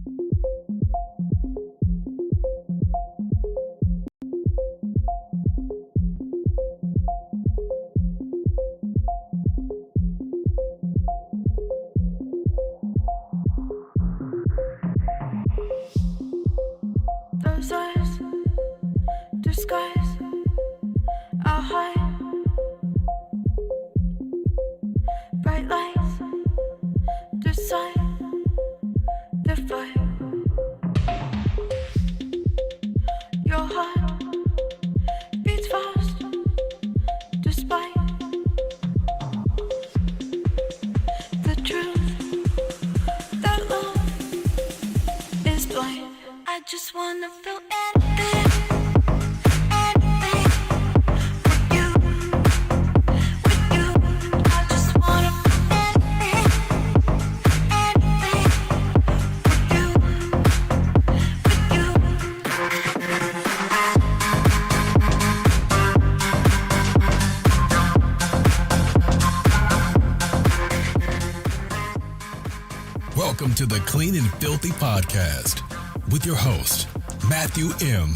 Those eyes disguise our high, bright lights decide the fight. Your heart beats fast despite the truth that love is blind. I just wanna feel anything. Welcome to the Clean and Filthy podcast with your host, Matthew M.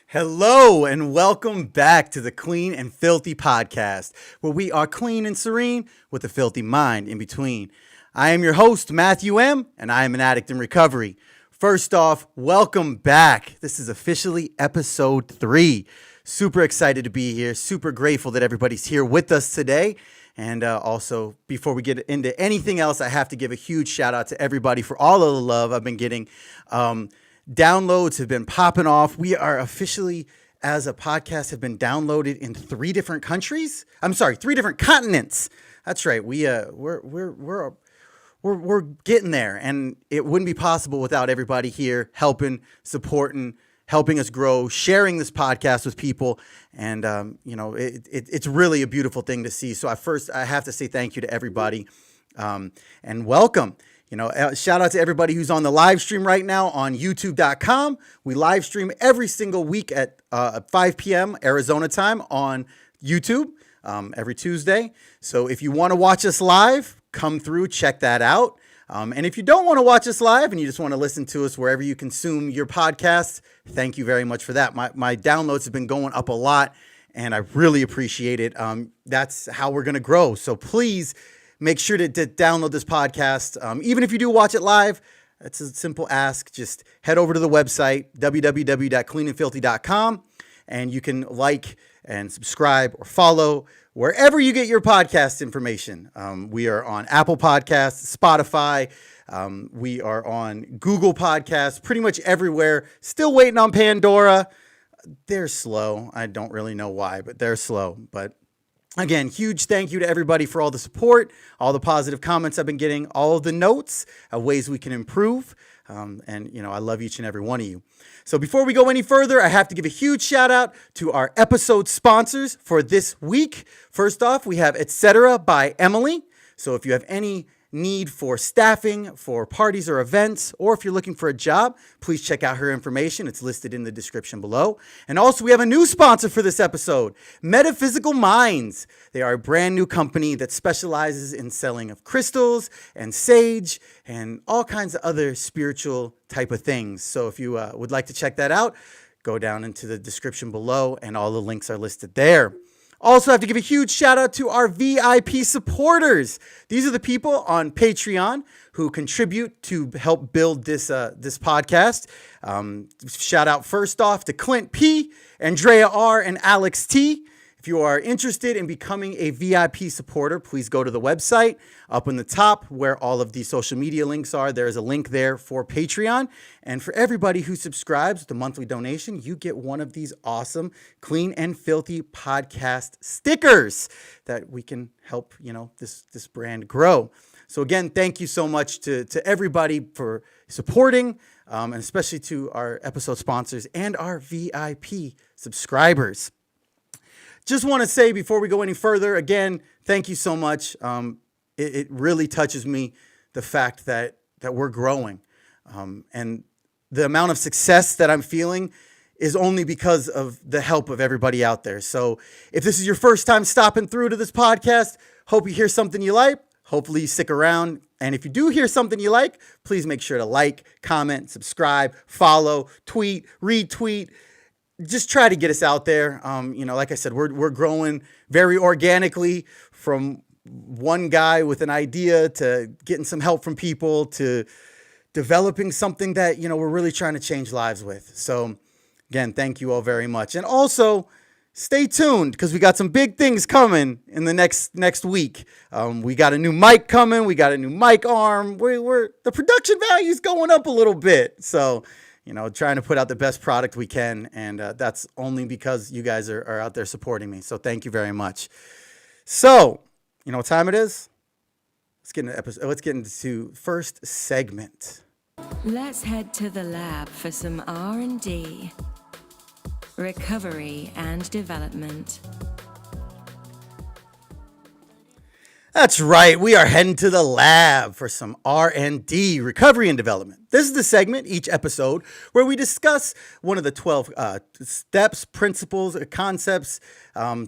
Hello and welcome back to the Clean and Filthy podcast, where we are clean and serene with a filthy mind in between. I am your host, Matthew M., and I am an addict in recovery. First off, welcome back. This is officially episode 3. Super excited to be here. Super grateful that everybody's here with us today. And also, before we get into anything else, I have to give a huge shout out to everybody for all of the love I've been getting. Downloads have been popping off. We are officially, as a podcast, have been downloaded in 3 different countries. 3 different continents. That's right. We're getting there, and it wouldn't be possible without everybody here helping, supporting, helping us grow, sharing this podcast with people. And, it's really a beautiful thing to see. So I have to say thank you to everybody and welcome. Shout out to everybody who's on the live stream right now on youtube.com. We live stream every single week at 5 p.m. Arizona time on YouTube every Tuesday. So if you want to watch us live, come through, check that out. And if you don't want to watch us live and you just want to listen to us wherever you consume your podcasts, thank you very much for that. My downloads have been going up a lot, and I really appreciate it. That's how we're going to grow. So please make sure to download this podcast. Even if you do watch it live, it's a simple ask. Just head over to the website, www.cleanandfilthy.com, and you can like and subscribe or follow wherever you get your podcast information. We are on Apple Podcasts, Spotify. We are on Google Podcasts, pretty much everywhere. Still waiting on Pandora. They're slow. I don't really know why, but they're slow. But again, huge thank you to everybody for all the support, all the positive comments I've been getting, all of the notes of ways we can improve. I love each and every one of you. So before we go any further, I have to give a huge shout out to our episode sponsors for this week. First off, we have Etc. by Emily. So if you have any need for staffing for parties or events, or if you're looking for a job, please check out her information. It's listed in the description below. And also, we have a new sponsor for this episode, Metaphysical Minds. They are a brand new company that specializes in selling of crystals and sage and all kinds of other spiritual type of things. So if you would like to check that out, go down into the description below, and all the links are listed there. Also, I have to give a huge shout out to our VIP supporters. These are the people on Patreon who contribute to help build this podcast. Shout out first off to Clint P, Andrea R, and Alex T. If you are interested in becoming a VIP supporter, please go to the website up in the top where all of the social media links are. There is a link there for Patreon. And for everybody who subscribes with a monthly donation, you get one of these awesome Clean and Filthy podcast stickers that we can help, this brand grow. So again, thank you so much to everybody for supporting, and especially to our episode sponsors and our VIP subscribers. Just want to say before we go any further, again, thank you so much. It really touches me, the fact that we're growing. And the amount of success that I'm feeling is only because of the help of everybody out there. So if this is your first time stopping through to this podcast, hope you hear something you like. Hopefully you stick around. And if you do hear something you like, please make sure to like, comment, subscribe, follow, tweet, retweet. Just try to get us out there. Like I said, we're growing very organically from one guy with an idea to getting some help from people to developing something that, we're really trying to change lives with. So again, thank you all very much. And also stay tuned because we got some big things coming in the next week. We got a new mic coming. We got a new mic arm. The production value is going up a little bit. So, trying to put out the best product we can. And that's only because you guys are out there supporting me. So thank you very much. So, you know what time it is? Let's get into first segment. Let's head to the lab for some R&D. Recovery and development. That's right. We are heading to the lab for some R&D, recovery and development. This is the segment, each episode, where we discuss one of the 12 steps, principles, concepts,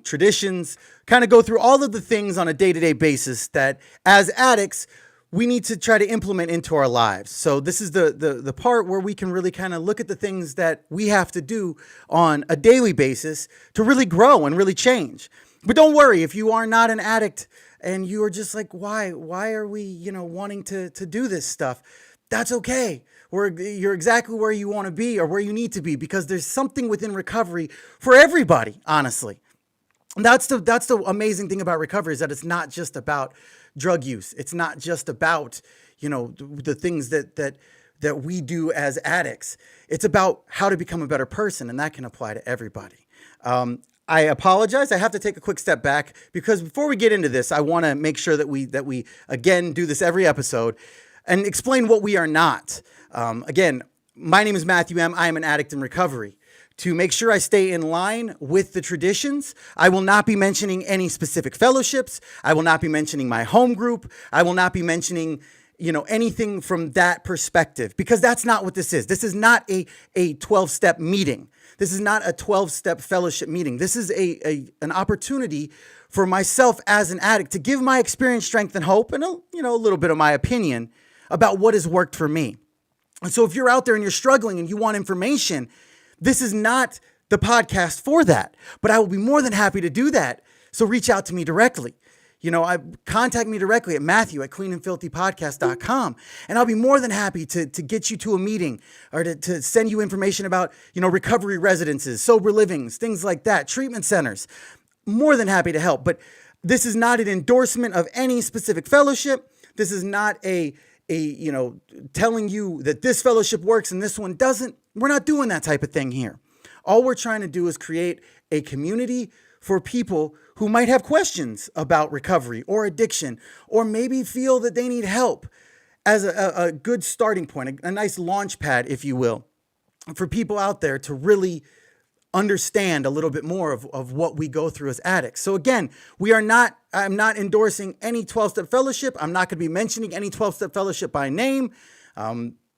traditions, kind of go through all of the things on a day-to-day basis that as addicts, we need to try to implement into our lives. So this is the part where we can really kind of look at the things that we have to do on a daily basis to really grow and really change. But don't worry, if you are not an addict and you are just like, why are we, wanting to do this stuff? That's okay. You're exactly where you want to be or where you need to be because there's something within recovery for everybody, honestly. And that's the amazing thing about recovery is that it's not just about drug use. It's not just about, the things that we do as addicts. It's about how to become a better person, and that can apply to everybody. I apologize. I have to take a quick step back because before we get into this, I want to make sure that we again do this every episode and explain what we are not. Again, my name is Matthew M. I am an addict in recovery. To make sure I stay in line with the traditions, I will not be mentioning any specific fellowships. I will not be mentioning my home group. I will not be mentioning, anything from that perspective because that's not what this is. This is not a 12-step meeting. This is not a 12-step fellowship meeting. This is an opportunity for myself as an addict to give my experience, strength, and hope, and a little bit of my opinion about what has worked for me. And so if you're out there and you're struggling and you want information, this is not the podcast for that, but I will be more than happy to do that. So reach out to me directly. Contact me directly at Matthew@CleanAndFilthyPodcast.com. And I'll be more than happy to get you to a meeting or to send you information about, recovery residences, sober livings, things like that, treatment centers. More than happy to help. But this is not an endorsement of any specific fellowship. This is not a telling you that this fellowship works and this one doesn't. We're not doing that type of thing here. All we're trying to do is create a community for people who might have questions about recovery or addiction, or maybe feel that they need help as a good starting point, a nice launch pad, if you will, for people out there to really understand a little bit more of what we go through as addicts. So again, I'm not endorsing any 12-step fellowship. I'm not going to be mentioning any 12-step fellowship by name.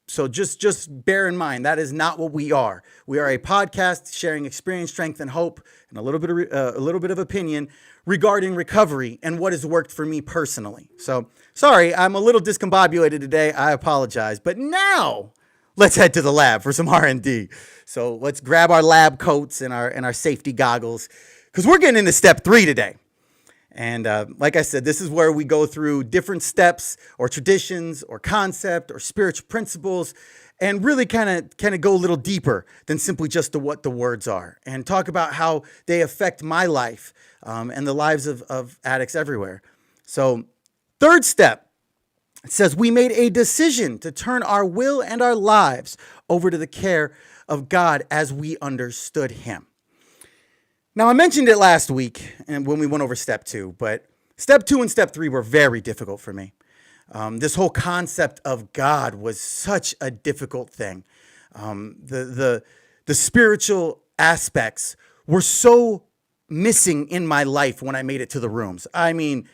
So just bear in mind, that is not what we are. We are a podcast sharing experience, strength, and hope, and a little bit of opinion regarding recovery and what has worked for me personally. So sorry, I'm a little discombobulated today. I apologize. But now let's head to the lab for some R&D. So let's grab our lab coats and our safety goggles because we're getting into step 3 today. And like I said, this is where we go through different steps or traditions or concept or spiritual principles and really kind of go a little deeper than simply just what the words are and talk about how they affect my life and the lives of addicts everywhere. So third step, it says we made a decision to turn our will and our lives over to the care of God as we understood him. Now, I mentioned it last week and when we went over step 2, but step 2 and step 3 were very difficult for me. This whole concept of God was such a difficult thing. The spiritual aspects were so missing in my life when I made it to the rooms. I mean,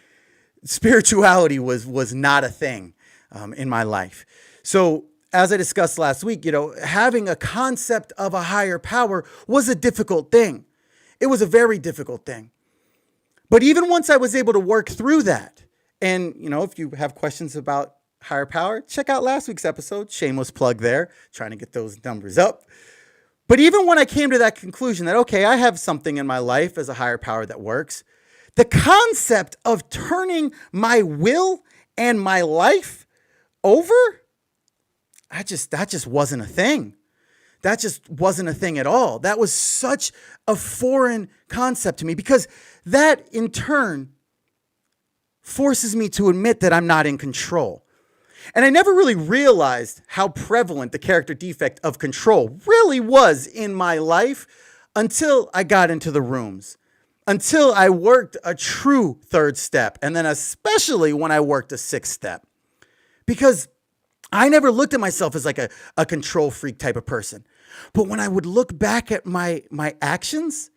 spirituality was not a thing in my life. So as I discussed last week, having a concept of a higher power was a difficult thing. It was a very difficult thing. But even once I was able to work through that And, if you have questions about higher power, check out last week's episode. Shameless plug there, trying to get those numbers up. But even when I came to that conclusion that, okay, I have something in my life as a higher power that works, the concept of turning my will and my life over, that just wasn't a thing. That just wasn't a thing at all. That was such a foreign concept to me, because that in turn forces me to admit that I'm not in control. And I never really realized how prevalent the character defect of control really was in my life until I got into the rooms, until I worked a true third step, and then especially when I worked a sixth step. Because I never looked at myself as like a control freak type of person. But when I would look back at my actions,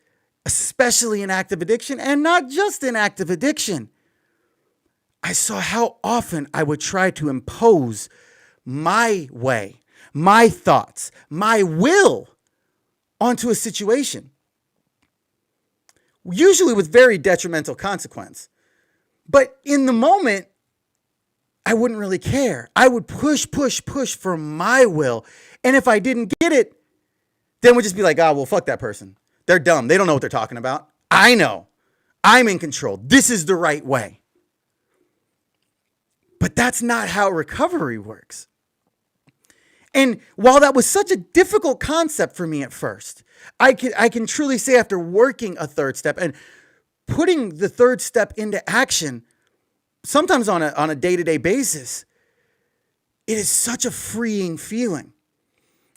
especially in active addiction, and not just in active addiction, I saw how often I would try to impose my way, my thoughts, my will onto a situation, usually with very detrimental consequence. But in the moment, I wouldn't really care. I would push for my will. And if I didn't get it, then we'd just be like, oh, well, fuck that person. They're dumb. They don't know what they're talking about. I know. I'm in control. This is the right way. But that's not how recovery works. And while that was such a difficult concept for me at first, I can truly say after working a third step and putting the third step into action, sometimes on a day-to-day basis, it is such a freeing feeling.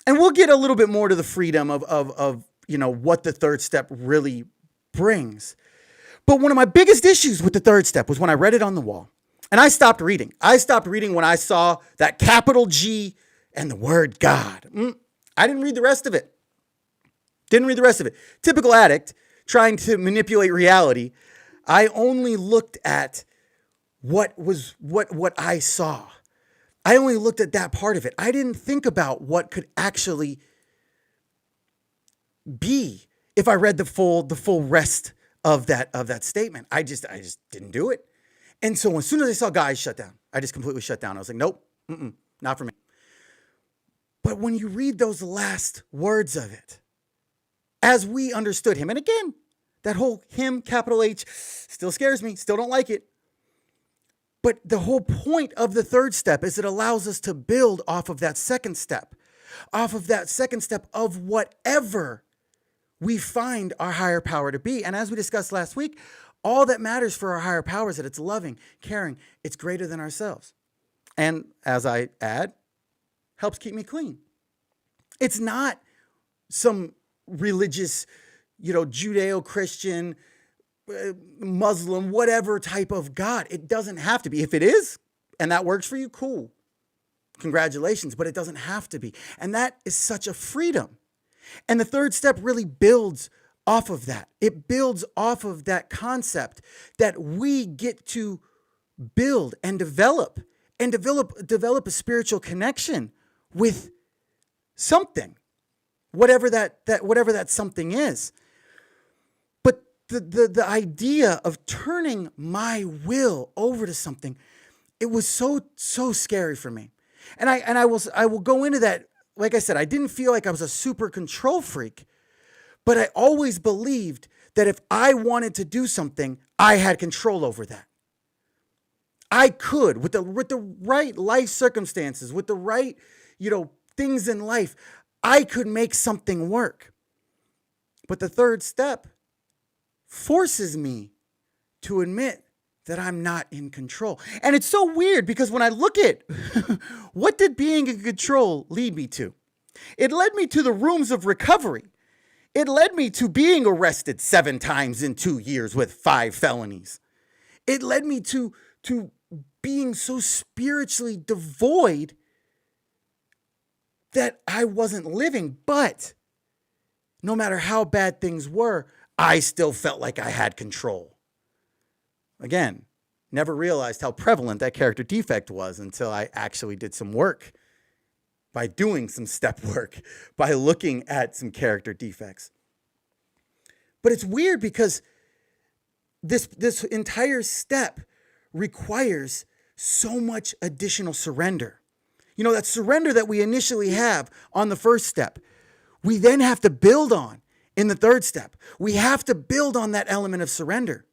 And we'll get a little bit more to the freedom of what the third step really brings. But one of my biggest issues with the third step was when I read it on the wall. And I stopped reading. I stopped reading when I saw that capital G and the word God. I didn't read the rest of it. Typical addict trying to manipulate reality. I only looked at what I saw. I only looked at that part of it. I didn't think about what could actually be if I read the full rest of that statement. I just didn't do it. And so as soon as I saw God, I shut down. I just completely shut down. I was like, nope, not for me. But when you read those last words of it, as we understood him, and again, that whole him, capital H, still scares me, still don't like it. But the whole point of the third step is it allows us to build off of that second step of whatever we find our higher power to be. And as we discussed last week, all that matters for our higher power is that it's loving, caring, it's greater than ourselves. And as I add, helps keep me clean. It's not some religious, Judeo-Christian, Muslim, whatever type of God. It doesn't have to be. If it is, and that works for you, cool. Congratulations, but it doesn't have to be. And that is such a freedom. And the third step really builds off of that. It builds off of that concept that we get to build and develop a spiritual connection with something, whatever that something is. But the idea of turning my will over to something, it was so scary for me. And I will go into that. Like I said, I didn't feel like I was a super control freak, but I always believed that if I wanted to do something, I had control over that. I could, with the right life circumstances, with the right, things in life, I could make something work. But the third step forces me to admit that I'm not in control. And it's so weird because when I look at what did being in control lead me to? It led me to the rooms of recovery. It led me to being arrested 7 times in 2 years with 5 felonies. It led me to being so spiritually devoid that I wasn't living. But no matter how bad things were, I still felt like I had control. Again, never realized how prevalent that character defect was until I actually did some work by doing some step work, by looking at some character defects. But it's weird because this entire step requires so much additional surrender. You know, that surrender that we initially have on the first step, we then have to build on in the third step. We have to build on that element of surrender.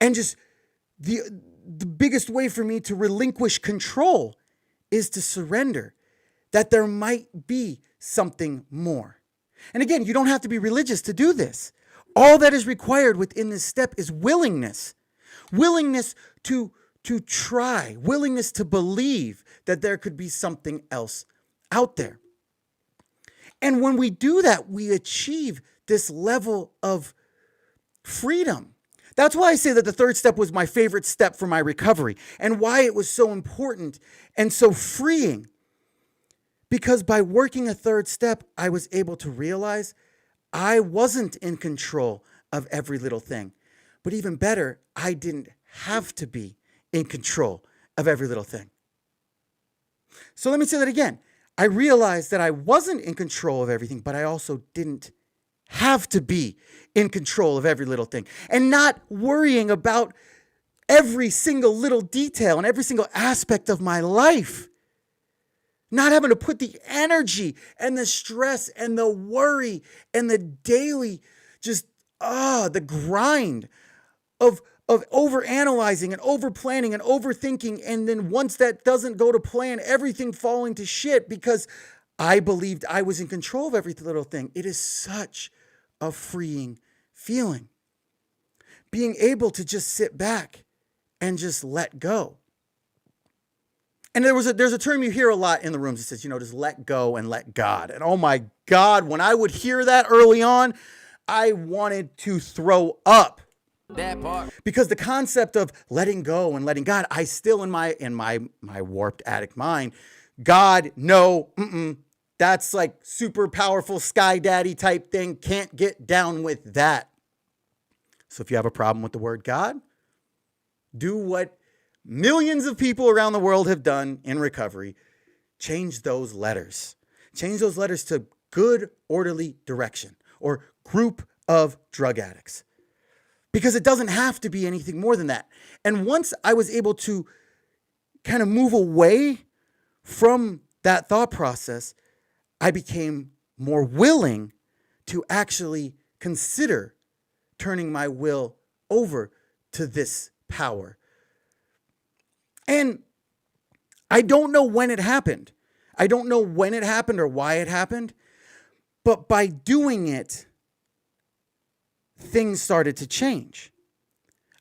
And just the biggest way for me to relinquish control is to surrender that there might be something more. And again, you don't have to be religious to do this. All that is required within this step is willingness. Willingness to try, willingness to believe that there could be something else out there. And when we do that, we achieve this level of freedom. That's why I say that the third step was my favorite step for my recovery and why it was so important and so freeing. Because by working a third step, I was able to realize I wasn't in control of every little thing. But even better, I didn't have to be in control of every little thing. So let me say that again. I realized that I wasn't in control of everything, but I also didn't have to be in control of every little thing. And not worrying about every single little detail and every single aspect of my life. Not having to put the energy and the stress and the worry and the daily the grind of overanalyzing and overplanning and overthinking. And then once that doesn't go to plan, everything falling to shit because I believed I was in control of every little thing. It is such a freeing feeling. Being able to just sit back and just let go. And there's a term you hear a lot in the rooms. It says, just let go and let God. And oh my God, when I would hear that early on, I wanted to throw up. That part. Because the concept of letting go and letting God, I still in my warped addict mind, God, no, that's like super powerful sky daddy type thing. Can't get down with that. So if you have a problem with the word God, do what millions of people around the world have done in recovery. Change those letters. Change those letters to good, orderly direction or group of drug addicts. Because it doesn't have to be anything more than that. And once I was able to kind of move away from that thought process, I became more willing to actually consider turning my will over to this power. And I don't know when it happened. I don't know when it happened or why it happened. But by doing it, things started to change.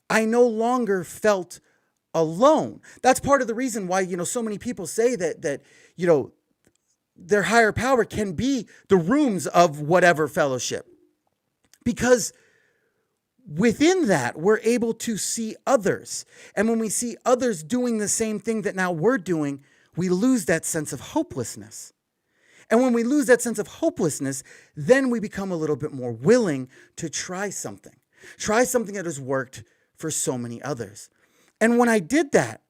I no longer felt alone. That's part of the reason why, so many people say that their higher power can be the rooms of whatever fellowship. Because within that, we're able to see others. And when we see others doing the same thing that now we're doing, we lose that sense of hopelessness. And when we lose that sense of hopelessness, then we become a little bit more willing to try something that has worked for so many others. And when I did that,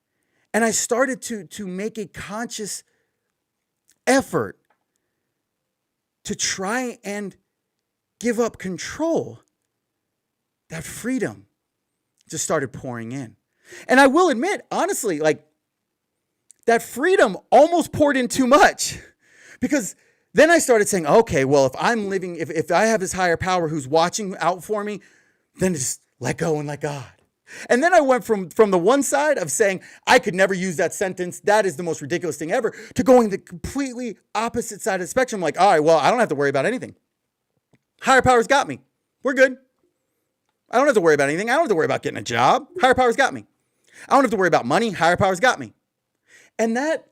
and I started to make a conscious effort to try and give up control, that freedom just started pouring in. And I will admit, honestly, that freedom almost poured in too much. Because then I started saying, okay, well, if I have this higher power who's watching out for me, then just let go and let God. And then I went from the one side of saying, I could never use that sentence, that is the most ridiculous thing ever, to going the completely opposite side of the spectrum. Like, all right, well, I don't have to worry about anything. Higher power's got me. We're good. I don't have to worry about anything. I don't have to worry about getting a job. Higher power's got me. I don't have to worry about money. Higher power's got me. And that,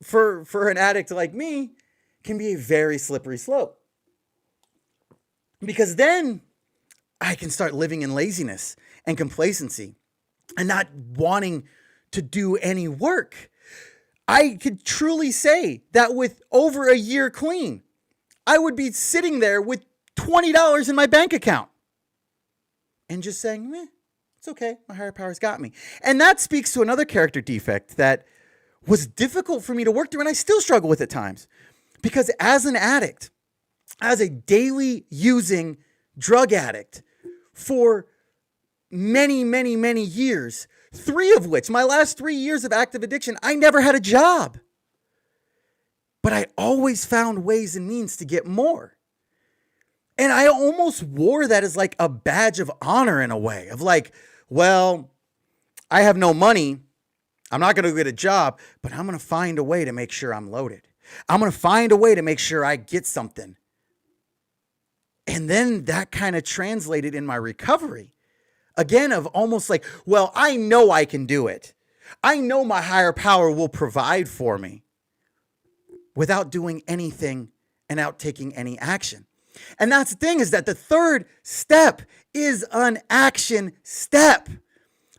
for an addict like me, can be a very slippery slope. Because then I can start living in laziness and complacency and not wanting to do any work. I could truly say that with over a year clean, I would be sitting there with $20 in my bank account and just saying, it's okay. My higher power's got me. And that speaks to another character defect that was difficult for me to work through, and I still struggle with at times. Because as an addict, as a daily using drug addict for many, many, many years, 3 of which, my last 3 years of active addiction, I never had a job. But I always found ways and means to get more. And I almost wore that as like a badge of honor in a way of like, well, I have no money. I'm not going to get a job, but I'm going to find a way to make sure I'm loaded. I'm going to find a way to make sure I get something. And then that kind of translated in my recovery. Again, of almost like, well, I know I can do it. I know my higher power will provide for me without doing anything and out taking any action. And that's the thing, is that the third step is an action step.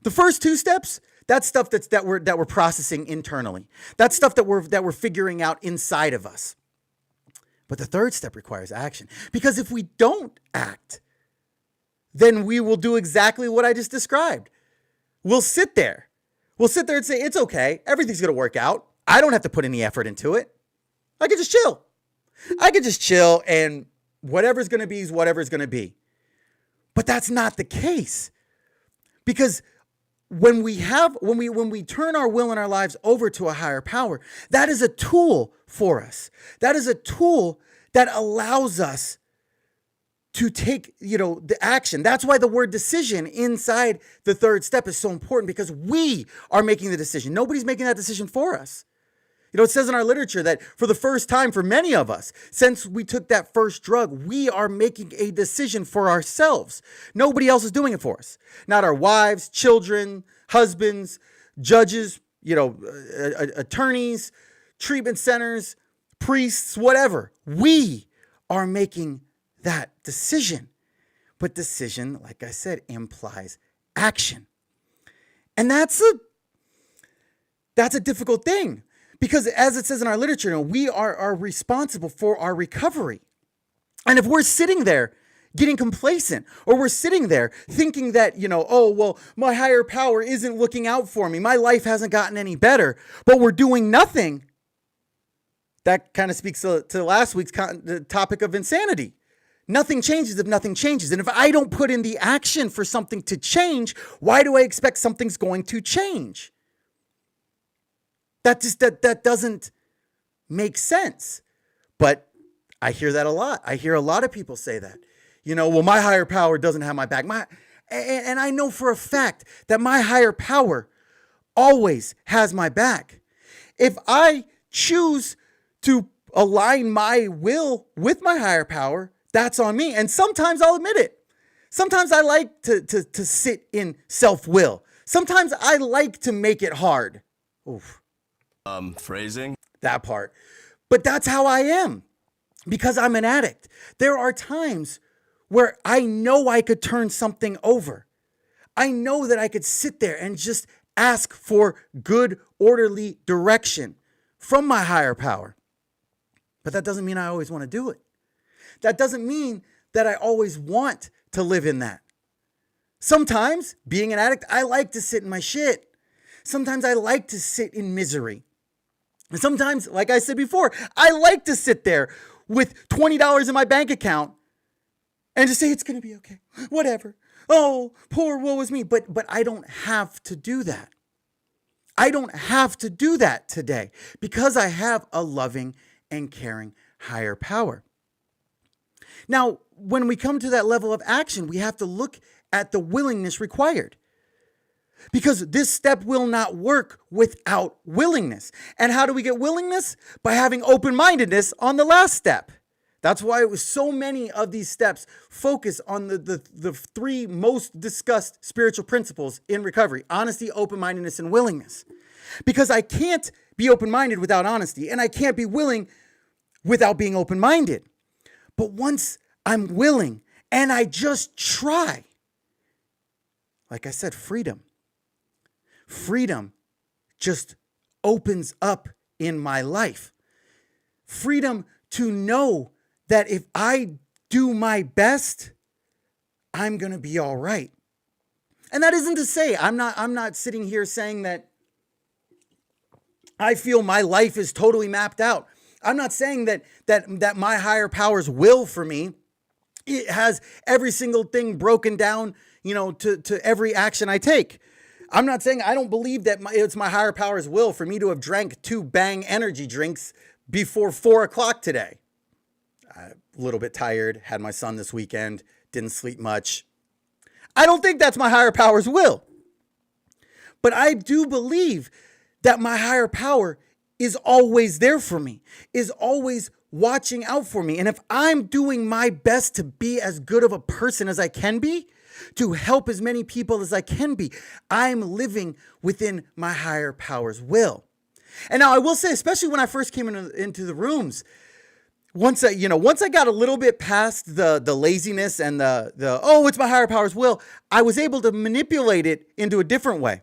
The first 2 steps, that's stuff that we're processing internally. That's stuff that we're figuring out inside of us. But the third step requires action. Because if we don't act, then we will do exactly what I just described. We'll sit there. We'll sit there and say, it's okay. Everything's going to work out. I don't have to put any effort into it. I can just chill. I can just chill, and whatever's going to be is whatever's going to be. But that's not the case. Because when we turn our will and our lives over to a higher power, that is a tool for us. That is a tool that allows us to take, the action. That's why the word decision inside the third step is so important, because we are making the decision. Nobody's making that decision for us. It says in our literature that for the first time for many of us, since we took that first drug, we are making a decision for ourselves. Nobody else is doing it for us. Not our wives, children, husbands, judges, attorneys, treatment centers, priests, whatever. We are making that decision. But decision, like I said, implies action. And that's a difficult thing. Because as it says in our literature, we are responsible for our recovery. And if we're sitting there getting complacent, or we're sitting there thinking that, oh, well, my higher power isn't looking out for me, my life hasn't gotten any better, but we're doing nothing, that kind of speaks to last week's the topic of insanity. Nothing changes if nothing changes. And if I don't put in the action for something to change, why do I expect something's going to change? That doesn't make sense. But I hear that a lot. I hear a lot of people say that. Well, my higher power doesn't have my back. And I know for a fact that my higher power always has my back. If I choose to align my will with my higher power, that's on me. And sometimes I'll admit it. Sometimes I like to sit in self-will. Sometimes I like to make it hard. Oof. Phrasing? That part. But that's how I am, because I'm an addict. There are times where I know I could turn something over. I know that I could sit there and just ask for good, orderly direction from my higher power. But that doesn't mean I always want to do it. That doesn't mean that I always want to live in that. Sometimes, being an addict, I like to sit in my shit. Sometimes I like to sit in misery. And sometimes, like I said before, I like to sit there with $20 in my bank account and just say, it's going to be okay. Whatever. Oh, poor woe is me. But I don't have to do that. I don't have to do that today, because I have a loving and caring higher power. Now, when we come to that level of action, we have to look at the willingness required. Because this step will not work without willingness. And how do we get willingness? By having open-mindedness on the last step. That's why it was so many of these steps focus on the 3 most discussed spiritual principles in recovery: honesty, open-mindedness, and willingness. Because I can't be open-minded without honesty, and I can't be willing without being open-minded. But once I'm willing and I just try, like I said, freedom just opens up in my life. Freedom to know that if I do my best, I'm going to be all right. And that isn't to say, I'm not sitting here saying that I feel my life is totally mapped out. I'm not saying that my higher power's will for me, it has every single thing broken down, to every action I take. I'm not saying I don't believe that it's my higher power's will for me to have drank 2 Bang energy drinks before 4 o'clock today. A little bit tired, had my son this weekend, didn't sleep much. I don't think that's my higher power's will. But I do believe that my higher power is always there for me, is always watching out for me. And if I'm doing my best to be as good of a person as I can be, to help as many people as I can be, I'm living within my higher power's will. And now I will say, especially when I first came into the rooms, once I got a little bit past the laziness and the oh, it's my higher power's will, I was able to manipulate it into a different way.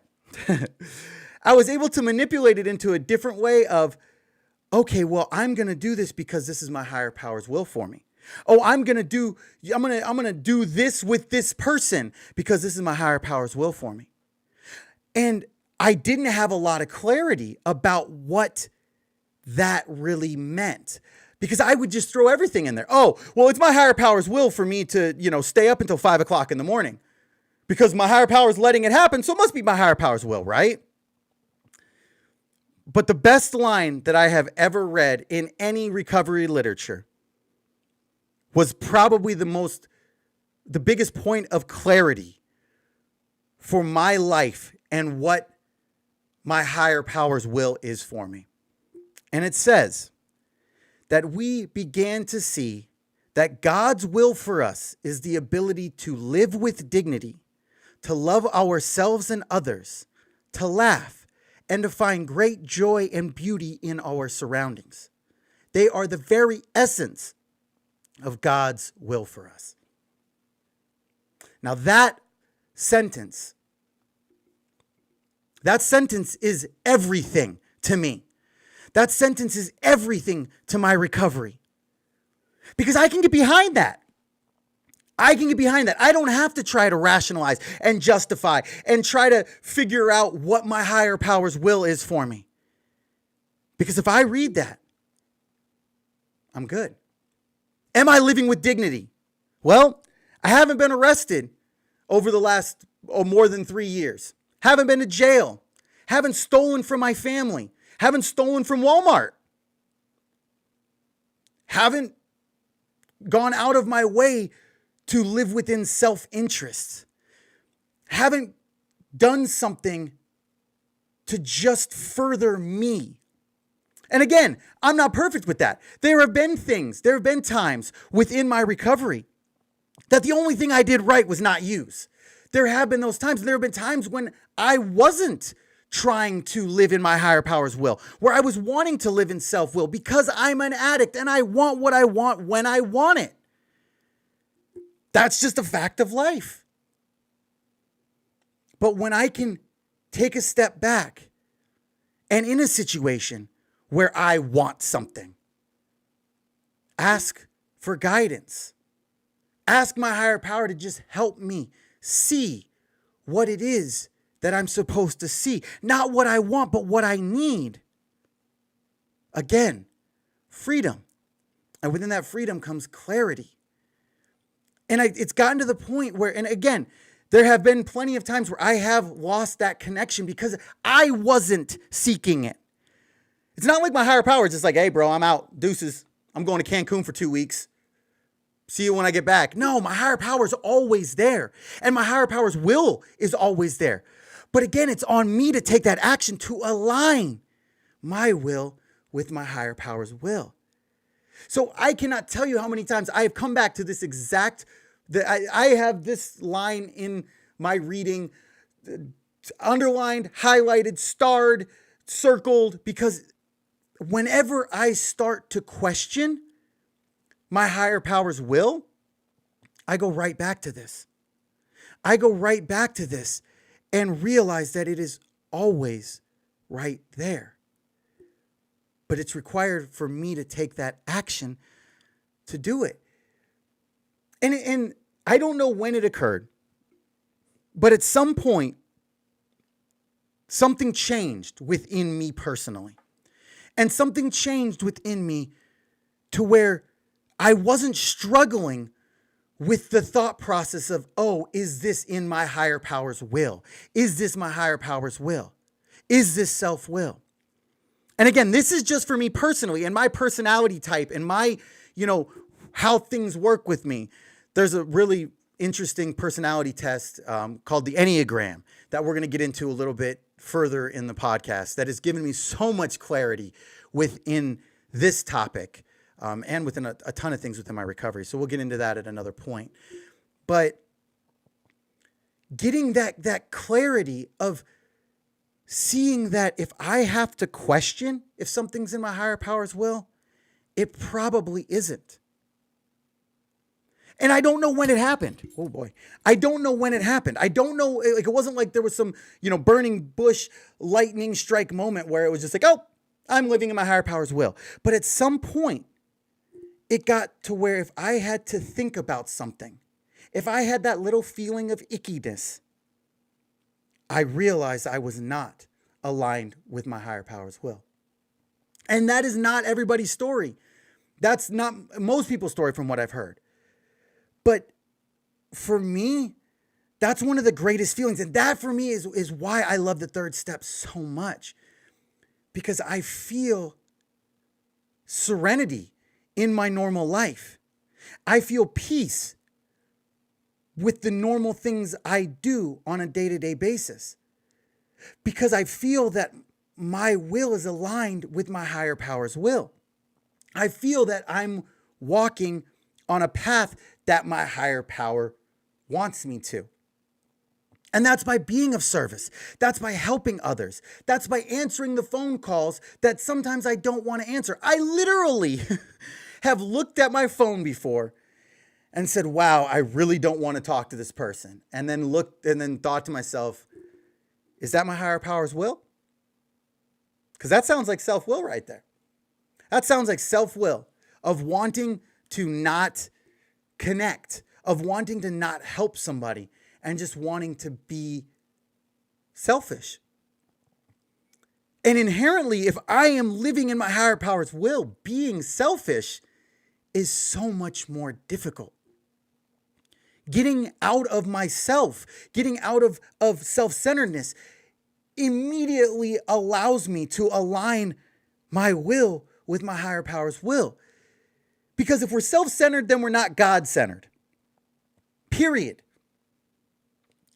I was able to manipulate it into a different way of, okay, well, I'm going to do this because this is my higher power's will for me. Oh, I'm going to do this with this person because this is my higher power's will for me. And I didn't have a lot of clarity about what that really meant because I would just throw everything in there. Oh, well, it's my higher power's will for me to, stay up until 5 o'clock in the morning because my higher power is letting it happen. So it must be my higher power's will, right? But the best line that I have ever read in any recovery literature was probably the biggest point of clarity for my life and what my higher power's will is for me. And it says that we began to see that God's will for us is the ability to live with dignity, to love ourselves and others, to laugh, and to find great joy and beauty in our surroundings. They are the very essence of God's will for us. Now that sentence is everything to me. That sentence is everything to my recovery. Because I can get behind that. I don't have to try to rationalize and justify and try to figure out what my higher power's will is for me. Because if I read that, I'm good. Am I living with dignity? Well, I haven't been arrested over the last more than 3 years. Haven't been to jail. Haven't stolen from my family. Haven't stolen from Walmart. Haven't gone out of my way to live within self-interest. Haven't done something to just further me. And again, I'm not perfect with that. There have been times within my recovery that the only thing I did right was not use. There have been those times. There have been times when I wasn't trying to live in my higher power's will, where I was wanting to live in self-will because I'm an addict and I want what I want when I want it. That's just a fact of life. But when I can take a step back and in a situation where I want something, ask for guidance. Ask my higher power to just help me see what it is that I'm supposed to see. Not what I want, but what I need. Again, freedom. And within that freedom comes clarity. And it's gotten to the point where, and again, there have been plenty of times where I have lost that connection because I wasn't seeking it. It's not like my higher power is just like, hey, bro, I'm out. Deuces. I'm going to Cancun for 2 weeks. See you when I get back. No, my higher power is always there. And my higher power's will is always there. But again, it's on me to take that action to align my will with my higher power's will. So I cannot tell you how many times I have come back to this I have this line in my reading underlined, highlighted, starred, circled, because whenever I start to question my higher power's will, I go right back to this. And realize that it is always right there. But it's required for me to take that action to do it. And I don't know when it occurred, but at some point, something changed within me personally. And something changed within me to where I wasn't struggling with the thought process of, oh, is this in my higher power's will? Is this my higher power's will? Is this self-will? And again, this is just for me personally and my personality type and my, how things work with me. There's a really interesting personality test called the Enneagram that we're going to get into a little bit further in the podcast that has given me so much clarity within this topic and within a ton of things within my recovery. So we'll get into that at another point. But getting that clarity of seeing that if I have to question if something's in my higher power's will, it probably isn't. And I don't know when it happened. Oh boy. I don't know when it happened. I don't know. Like, it wasn't like there was some, burning bush lightning strike moment where it was just like, oh, I'm living in my higher power's will. But at some point, it got to where if I had to think about something, if I had that little feeling of ickiness, I realized I was not aligned with my higher power's will. And that is not everybody's story. That's not most people's story from what I've heard. But for me, that's one of the greatest feelings. And that for me is why I love the third step so much. Because I feel serenity in my normal life. I feel peace with the normal things I do on a day-to-day basis. Because I feel that my will is aligned with my higher power's will. I feel that I'm walking on a path that my higher power wants me to. And that's by being of service. That's by helping others. That's by answering the phone calls that sometimes I don't want to answer. I literally have looked at my phone before and said, wow, I really don't want to talk to this person. And then thought to myself, is that my higher power's will? Because that sounds like self-will right there. That sounds like self-will of wanting to not connect, of wanting to not help somebody and just wanting to be selfish. And inherently, if I am living in my higher power's will, being selfish is so much more difficult. Getting out of myself, getting out of self-centeredness immediately allows me to align my will with my higher power's will. Because if we're self-centered, then we're not God-centered. Period.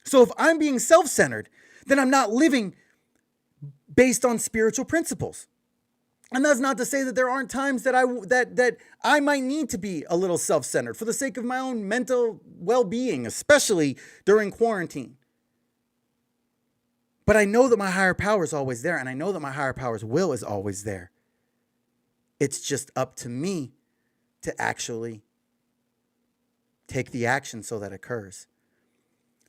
So if I'm being self-centered, then I'm not living based on spiritual principles. And that's not to say that there aren't times that I might need to be a little self-centered for the sake of my own mental well-being, especially during quarantine. But I know that my higher power is always there, and I know that my higher power's will is always there. It's just up to me to actually take the action so that occurs.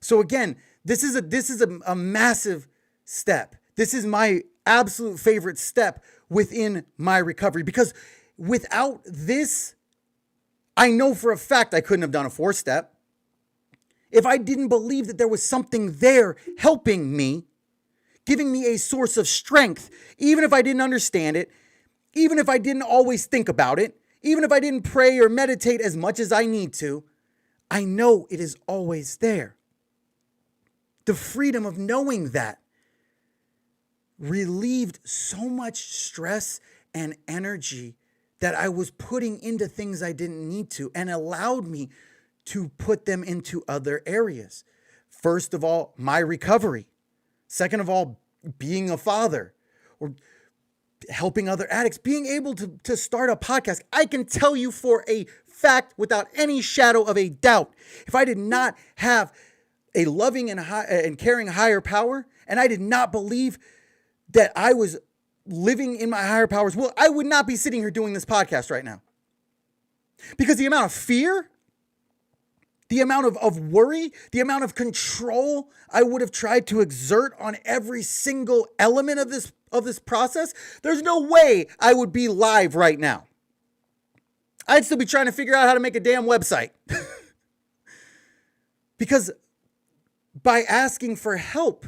So again, this is a massive step. This is my absolute favorite step within my recovery, because without this, I know for a fact I couldn't have done a 4-step. If I didn't believe that there was something there helping me, giving me a source of strength, even if I didn't understand it, even if I didn't always think about it, even if I didn't pray or meditate as much as I need to, I know it is always there. The freedom of knowing that relieved so much stress and energy that I was putting into things I didn't need to, and allowed me to put them into other areas. First of all, my recovery. Second of all, being a father or helping other addicts, being able to start a podcast. I can tell you for a fact without any shadow of a doubt, if I did not have a loving and caring higher power, and I did not believe that I was living in my higher power's will, I would not be sitting here doing this podcast right now. Because the amount of fear, the amount of worry, the amount of control I would have tried to exert on every single element of this process, there's no way I would be live right now. I'd still be trying to figure out how to make a damn website. Because by asking for help,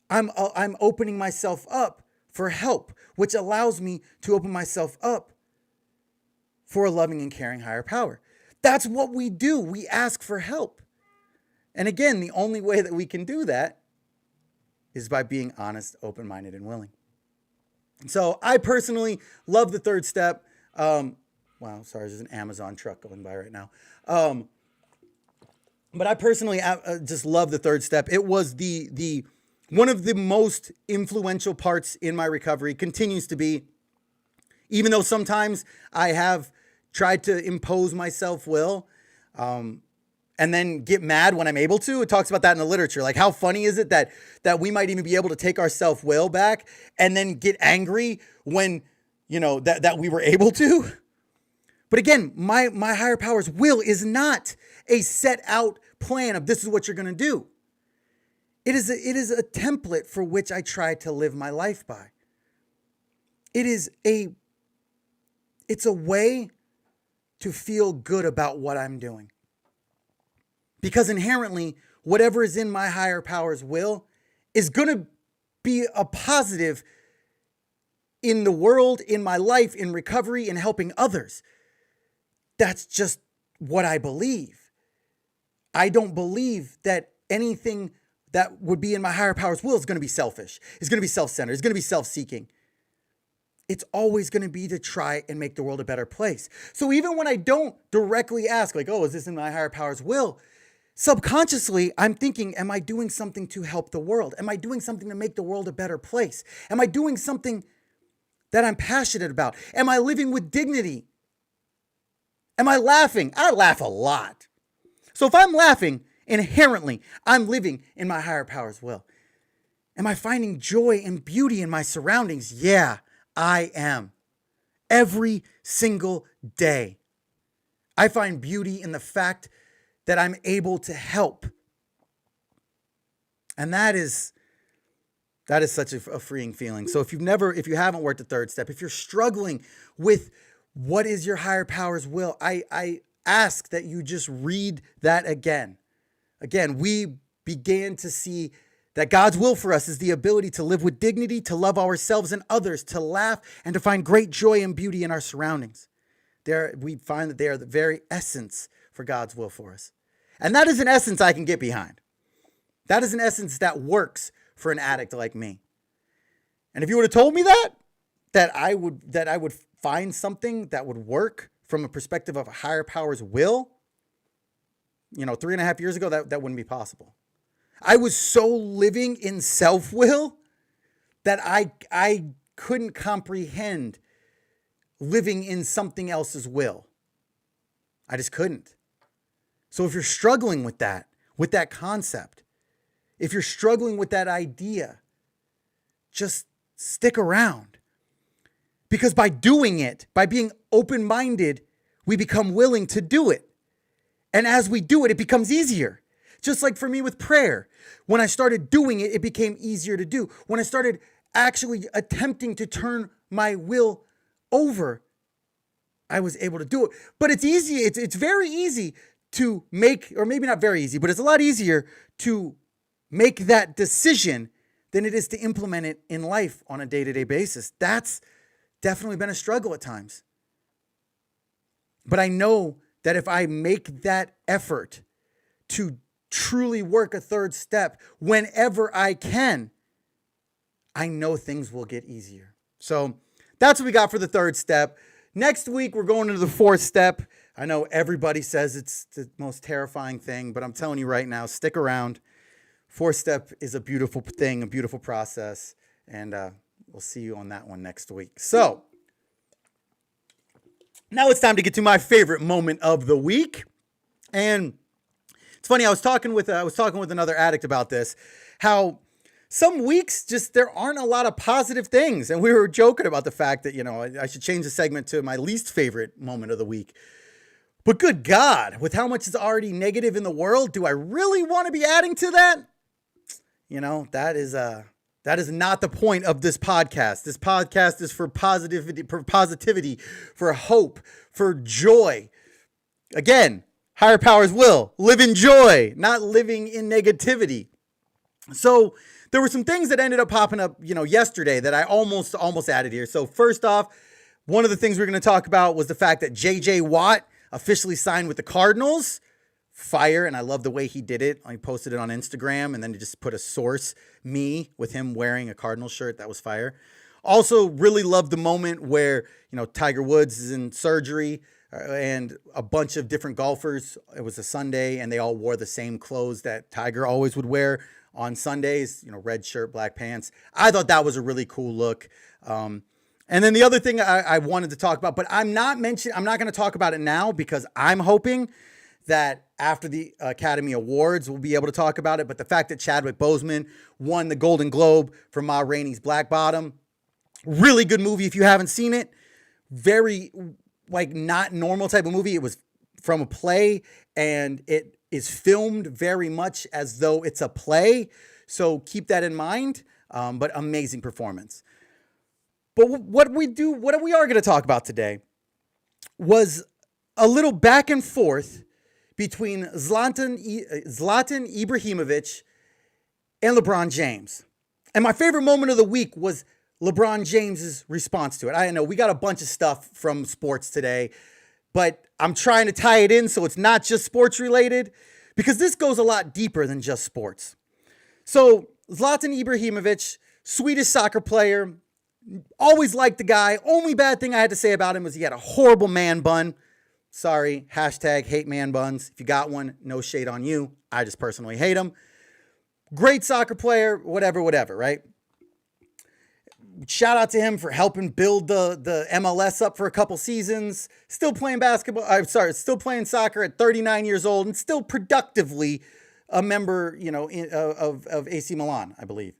I'm opening myself up for help, which allows me to open myself up for a loving and caring higher power. That's what we do. We ask for help. And again, the only way that we can do that is by being honest, open-minded, and willing. So I personally love the third step. Wow, sorry, there's an Amazon truck going by right now. But I personally just love the third step. It was the one of the most influential parts in my recovery, continues to be, even though sometimes I have tried to impose my self-will, and then get mad when I'm able to. It talks about that in the literature. Like, how funny is it that we might even be able to take our self-will back and then get angry when, that we were able to? But again, my higher power's will is not a set out plan of this is what you're going to do. It is a template for which I try to live my life by. It's a way to feel good about what I'm doing. Because inherently, whatever is in my higher power's will is going to be a positive in the world, in my life, in recovery, in helping others. That's just what I believe. I don't believe that anything that would be in my higher power's will is going to be selfish. It's going to be self-centered. It's going to be self-seeking. It's always going to be to try and make the world a better place. So even when I don't directly ask, like, oh, is this in my higher power's will? Subconsciously, I'm thinking, am I doing something to help the world? Am I doing something to make the world a better place? Am I doing something that I'm passionate about? Am I living with dignity? Am I laughing? I laugh a lot. So if I'm laughing, inherently, I'm living in my higher power's will. Am I finding joy and beauty in my surroundings? Yeah, I am. Every single day. I find beauty in the fact that I'm able to help. And that is such a freeing feeling. So if you haven't worked the third step, if you're struggling with what is your higher power's will, I ask that you just read that again. Again, we began to see that God's will for us is the ability to live with dignity, to love ourselves and others, to laugh, and to find great joy and beauty in our surroundings. We find that they are the very essence for God's will for us. And that is an essence I can get behind. That is an essence that works for an addict like me. And if you would have told me that I would find something that would work from a perspective of a higher power's will, 3.5 years ago, that wouldn't be possible. I was so living in self-will that I couldn't comprehend living in something else's will. I just couldn't. So if you're struggling with that concept, if you're struggling with that idea, just stick around. Because by doing it, by being open-minded, we become willing to do it. And as we do it, it becomes easier. Just like for me with prayer. When I started doing it, it became easier to do. When I started actually attempting to turn my will over, I was able to do it. But it's easy. It's very easy to make, or maybe not very easy, but it's a lot easier to make that decision than it is to implement it in life on a day-to-day basis. That's definitely been a struggle at times. But I know that if I make that effort to truly work a third step whenever I can, I know things will get easier. So that's what we got for the third step. Next week, we're going into the fourth step. I know everybody says it's the most terrifying thing, but I'm telling you right now, stick around. Fourth step is a beautiful thing, a beautiful process, and we'll see you on that one next week. So now it's time to get to my favorite moment of the week. And it's funny, I was talking with another addict about this, how some weeks just there aren't a lot of positive things. And we were joking about the fact that, I should change the segment to my least favorite moment of the week. But good God, with how much is already negative in the world, do I really want to be adding to that? That is not the point of this podcast. This podcast is for positivity, for hope, for joy. Again, higher powers will live in joy, not living in negativity. So there were some things that ended up popping up, yesterday that I almost added here. So first off, one of the things we're going to talk about was the fact that J.J. Watt, officially signed with the Cardinals. Fire, and I love the way he did it. He posted it on Instagram, and then he just put a source, me, with him wearing a Cardinals shirt. That was fire. Also, really loved the moment where, Tiger Woods is in surgery and a bunch of different golfers. It was a Sunday, and they all wore the same clothes that Tiger always would wear on Sundays, red shirt, black pants. I thought that was a really cool look. And then the other thing I wanted to talk about, but I'm not going to talk about it now because I'm hoping that after the Academy Awards, we'll be able to talk about it. But the fact that Chadwick Boseman won the Golden Globe for Ma Rainey's Black Bottom, really good movie if you haven't seen it. Very, not normal type of movie. It was from a play, and it is filmed very much as though it's a play. So keep that in mind, but amazing performance. But what we are going to talk about today was a little back and forth between Zlatan Ibrahimovic and LeBron James. And my favorite moment of the week was LeBron James's response to it. I know we got a bunch of stuff from sports today, but I'm trying to tie it in so it's not just sports related, because this goes a lot deeper than just sports. So Zlatan Ibrahimovic, Swedish soccer player, always liked the guy. Only bad thing I had to say about him was he had a horrible man bun. Sorry, hashtag hate man buns. If you got one, no shade on you. I just personally hate him. Great soccer player, whatever, right? Shout out to him for helping build the MLS up for a couple seasons. Still playing still playing soccer at 39 years old and still productively a member, of AC Milan, I believe.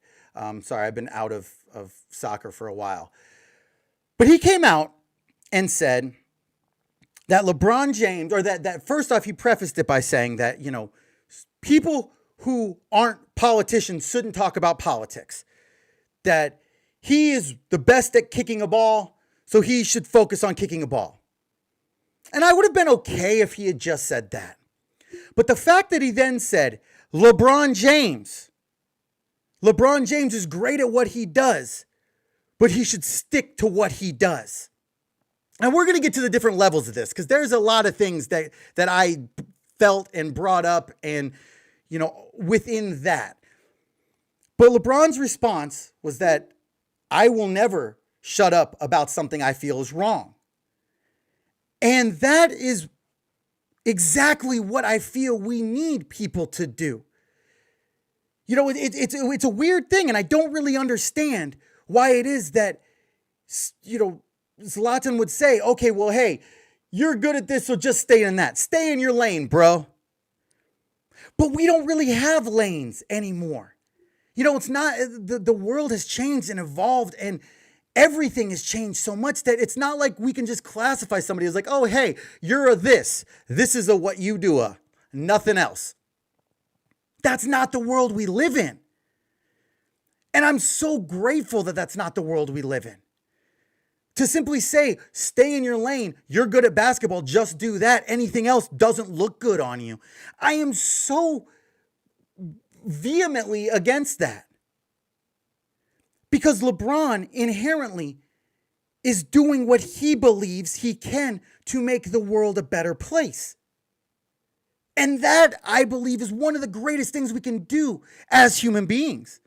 Sorry, I've been out of soccer for a while. But he came out and said that LeBron James, or that first off, he prefaced it by saying that, people who aren't politicians shouldn't talk about politics. That he is the best at kicking a ball, so he should focus on kicking a ball. And I would have been okay if he had just said that. But the fact that he then said, LeBron James is great at what he does, but he should stick to what he does. And we're going to get to the different levels of this because there's a lot of things that I felt and brought up and, within that. But LeBron's response was that I will never shut up about something I feel is wrong. And that is exactly what I feel we need people to do. It's a weird thing, and I don't really understand why it is that, Zlatan would say, okay, well, hey, you're good at this, so just stay in that. Stay in your lane, bro. But we don't really have lanes anymore. It's not, the world has changed and evolved, and everything has changed so much that it's not like we can just classify somebody as like, oh, hey, you're a this. This is a what you do, nothing else. That's not the world we live in. And I'm so grateful that that's not the world we live in. To simply say, stay in your lane, you're good at basketball, just do that. Anything else doesn't look good on you. I am so vehemently against that. Because LeBron inherently is doing what he believes he can to make the world a better place. And that, I believe, is one of the greatest things we can do as human beings.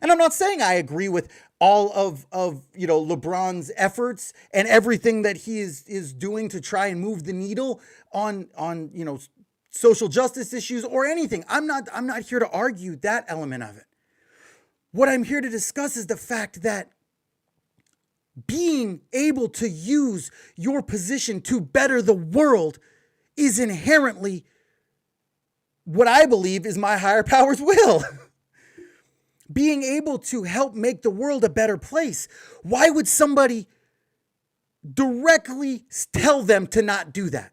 And I'm not saying I agree with all of LeBron's efforts and everything that he is doing to try and move the needle on social justice issues or anything. I'm not here to argue that element of it. What I'm here to discuss is the fact that being able to use your position to better the world is inherently what I believe is my higher power's will. Being able to help make the world a better place. Why would somebody directly tell them to not do that?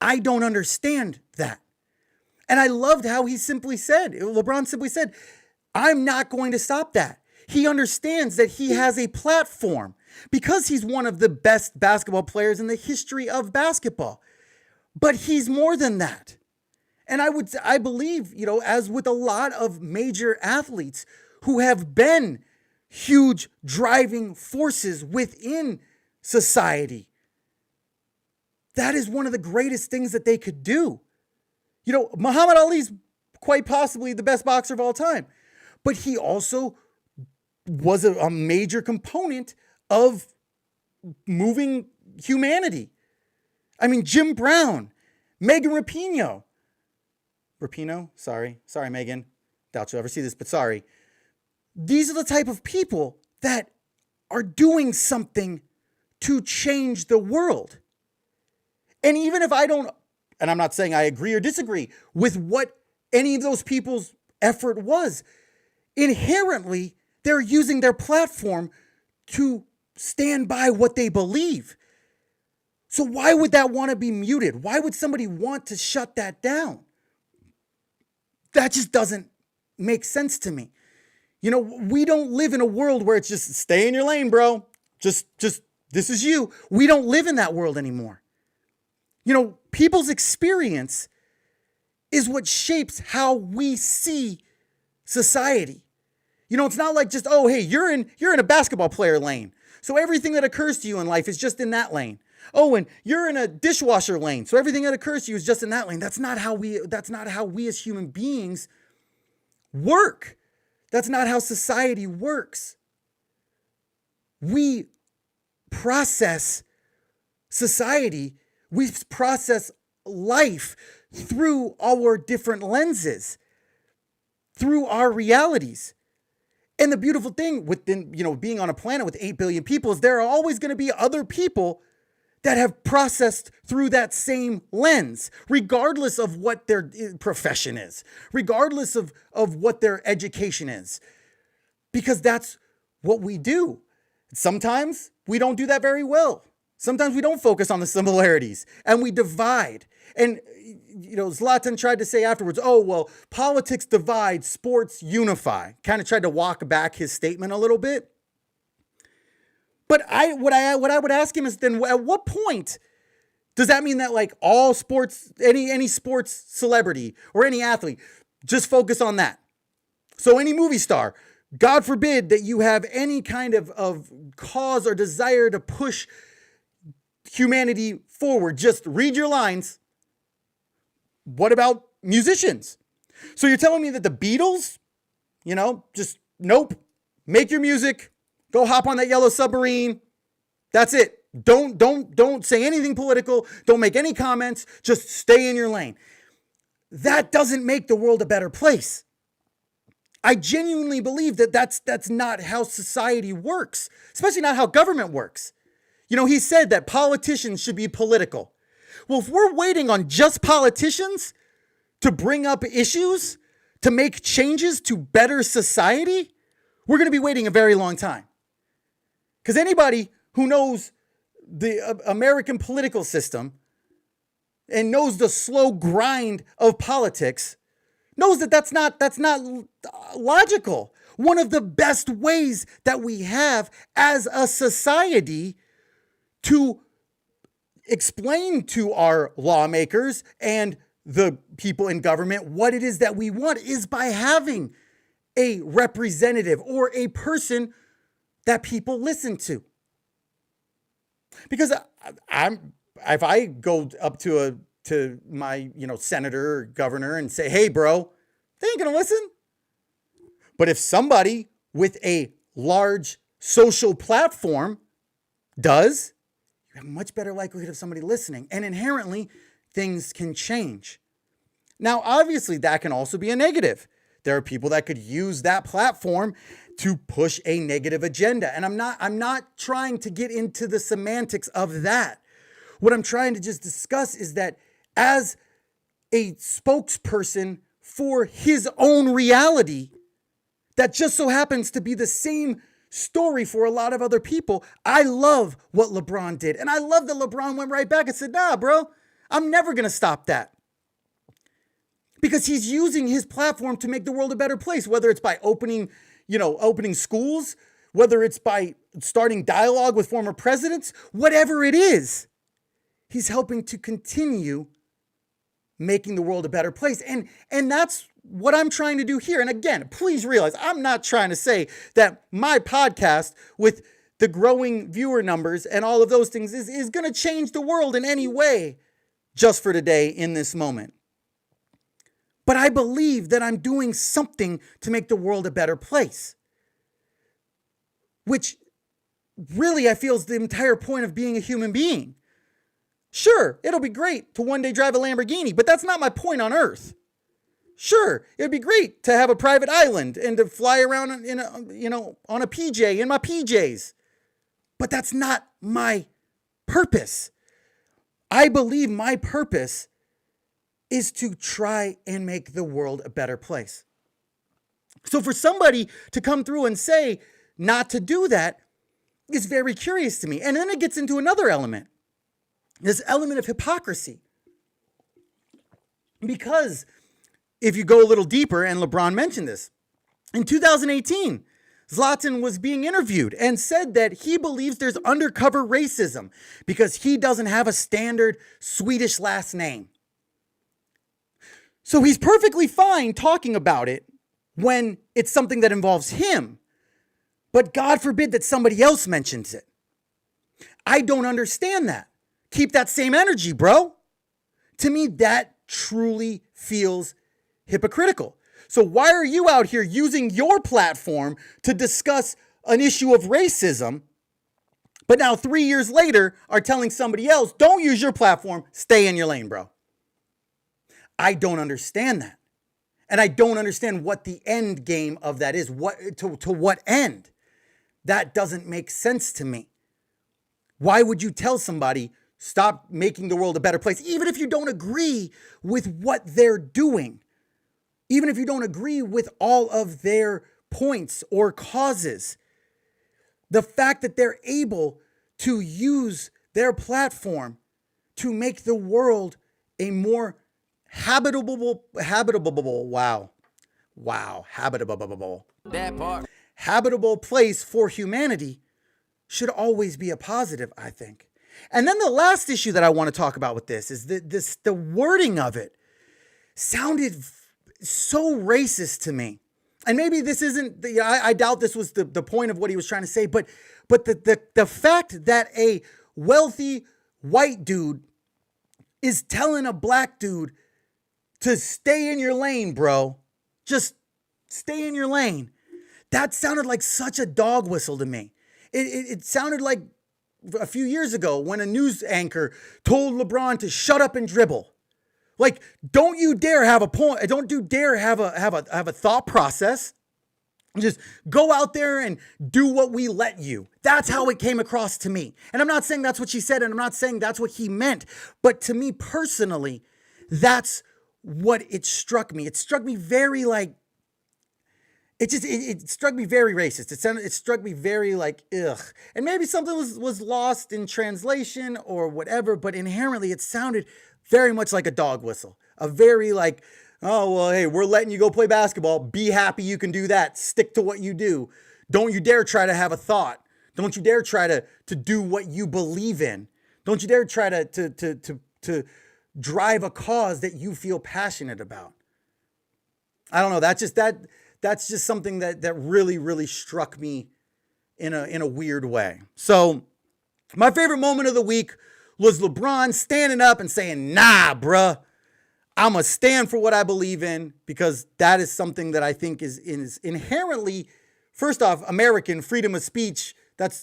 I don't understand that. And I loved how LeBron simply said, I'm not going to stop that. He understands that he has a platform because he's one of the best basketball players in the history of basketball. But he's more than that. And I believe, as with a lot of major athletes who have been huge driving forces within society, that is one of the greatest things that they could do. You know, Muhammad Ali's quite possibly the best boxer of all time, but he also was a major component of moving humanity. I mean, Jim Brown, Megan Rapinoe. Sorry, Megan. Doubt you'll ever see this, but sorry. These are the type of people that are doing something to change the world. And even if I don't, and I'm not saying I agree or disagree with what any of those people's effort was, inherently, they're using their platform to stand by what they believe. So why would that want to be muted? Why would somebody want to shut that down? That just doesn't make sense to me. You know, we don't live in a world where it's just stay in your lane, bro. Just this is you. We don't live in that world anymore. You know, people's experience is what shapes how we see society. You know, it's not like just, oh, hey, you're in a basketball player lane. So everything that occurs to you in life is just in that lane. Oh, and you're in a dishwasher lane. So everything that occurs to you is just in that lane. That's not how we as human beings work. That's not how society works. We process society, we process life through our different lenses, through our realities. And the beautiful thing within, you know, being on a planet with 8 billion people is there are always going to be other people that have processed through that same lens, regardless of what their profession is, regardless of what their education is, because that's what we do. Sometimes we don't do that very well. Sometimes we don't focus on the similarities and we divide. And, you know, Zlatan tried to say afterwards, oh, well, politics divide, sports unify. Kind of tried to walk back his statement a little bit. But what I would ask him is then at what point does that mean that like all sports, any sports celebrity or any athlete, just focus on that? So any movie star, God forbid that you have any kind of cause or desire to push humanity forward, just read your lines. What about musicians? So you're telling me that the Beatles, you know, just nope, make your music. Go hop on that yellow submarine. That's it. Don't say anything political. Don't make any comments. Just stay in your lane. That doesn't make the world a better place. I genuinely believe that that's not how society works, especially not how government works. You know, he said that politicians should be political. Well, if we're waiting on just politicians to bring up issues, to make changes to better society, we're going to be waiting a very long time. Because anybody who knows the American political system and knows the slow grind of politics knows that that's not logical. One of the best ways that we have as a society to explain to our lawmakers and the people in government what it is that we want is by having a representative or a person that people listen to. Because if I go up to my, you know, senator or governor and say, hey, bro, they ain't gonna listen. But if somebody with a large social platform does, you have a much better likelihood of somebody listening. And inherently, things can change. Now, obviously, that can also be a negative. There are people that could use that platform to push a negative agenda. And I'm not trying to get into the semantics of that. What I'm trying to just discuss is that as a spokesperson for his own reality, that just so happens to be the same story for a lot of other people, I love what LeBron did. And I love that LeBron went right back and said, nah, bro, I'm never going to stop that. Because he's using his platform to make the world a better place, whether it's by opening schools, whether it's by starting dialogue with former presidents, whatever it is, he's helping to continue making the world a better place. And that's what I'm trying to do here. And again, please realize I'm not trying to say that my podcast with the growing viewer numbers and all of those things is going to change the world in any way just for today in this moment. But I believe that I'm doing something to make the world a better place, which really I feel is the entire point of being a human being. Sure, it'll be great to one day drive a Lamborghini, but that's not my point on Earth. Sure, it'd be great to have a private island and to fly around on a PJ in my PJs. But that's not my purpose. I believe my purpose is to try and make the world a better place. So for somebody to come through and say not to do that is very curious to me. And then it gets into another element, this element of hypocrisy. Because if you go a little deeper, and LeBron mentioned this, in 2018, Zlatan was being interviewed and said that he believes there's undercover racism because he doesn't have a standard Swedish last name. So he's perfectly fine talking about it when it's something that involves him. But God forbid that somebody else mentions it. I don't understand that. Keep that same energy, bro. To me, that truly feels hypocritical. So why are you out here using your platform to discuss an issue of racism, but now 3 years later are telling somebody else, don't use your platform, stay in your lane, bro? I don't understand that. And I don't understand what the end game of that is. To what end? That doesn't make sense to me. Why would you tell somebody, stop making the world a better place, even if you don't agree with what they're doing? Even if you don't agree with all of their points or causes, the fact that they're able to use their platform to make the world a more habitable place for humanity should always be a positive, I think. And then the last issue that I want to talk about with this is that the wording of it sounded so racist to me. And maybe this isn't, I doubt this was the point of what he was trying to say, but the fact that a wealthy white dude is telling a black dude to stay in your lane, bro, just stay in your lane, that sounded like such a dog whistle to me. It sounded like a few years ago when a news anchor told LeBron to shut up and dribble. Like, don't you dare have a point. Don't you dare have a thought process. Just go out there and do what we let you. That's how it came across to me. And I'm not saying that's what she said, and I'm not saying that's what he meant. But to me personally, that's what it struck me. It struck me very like, it struck me very racist. It struck me very like, ugh. And maybe something was lost in translation or whatever, but inherently it sounded very much like a dog whistle. A very like, oh, well, hey, we're letting you go play basketball. Be happy you can do that. Stick to what you do. Don't you dare try to have a thought. Don't you dare try to do what you believe in. Don't you dare try to drive a cause that you feel passionate about. I don't know. That's just something that really, really struck me in a weird way. So my favorite moment of the week was LeBron standing up and saying, nah, bruh, I'm going to stand for what I believe in, because that is something that I think is inherently, first off, American freedom of speech. I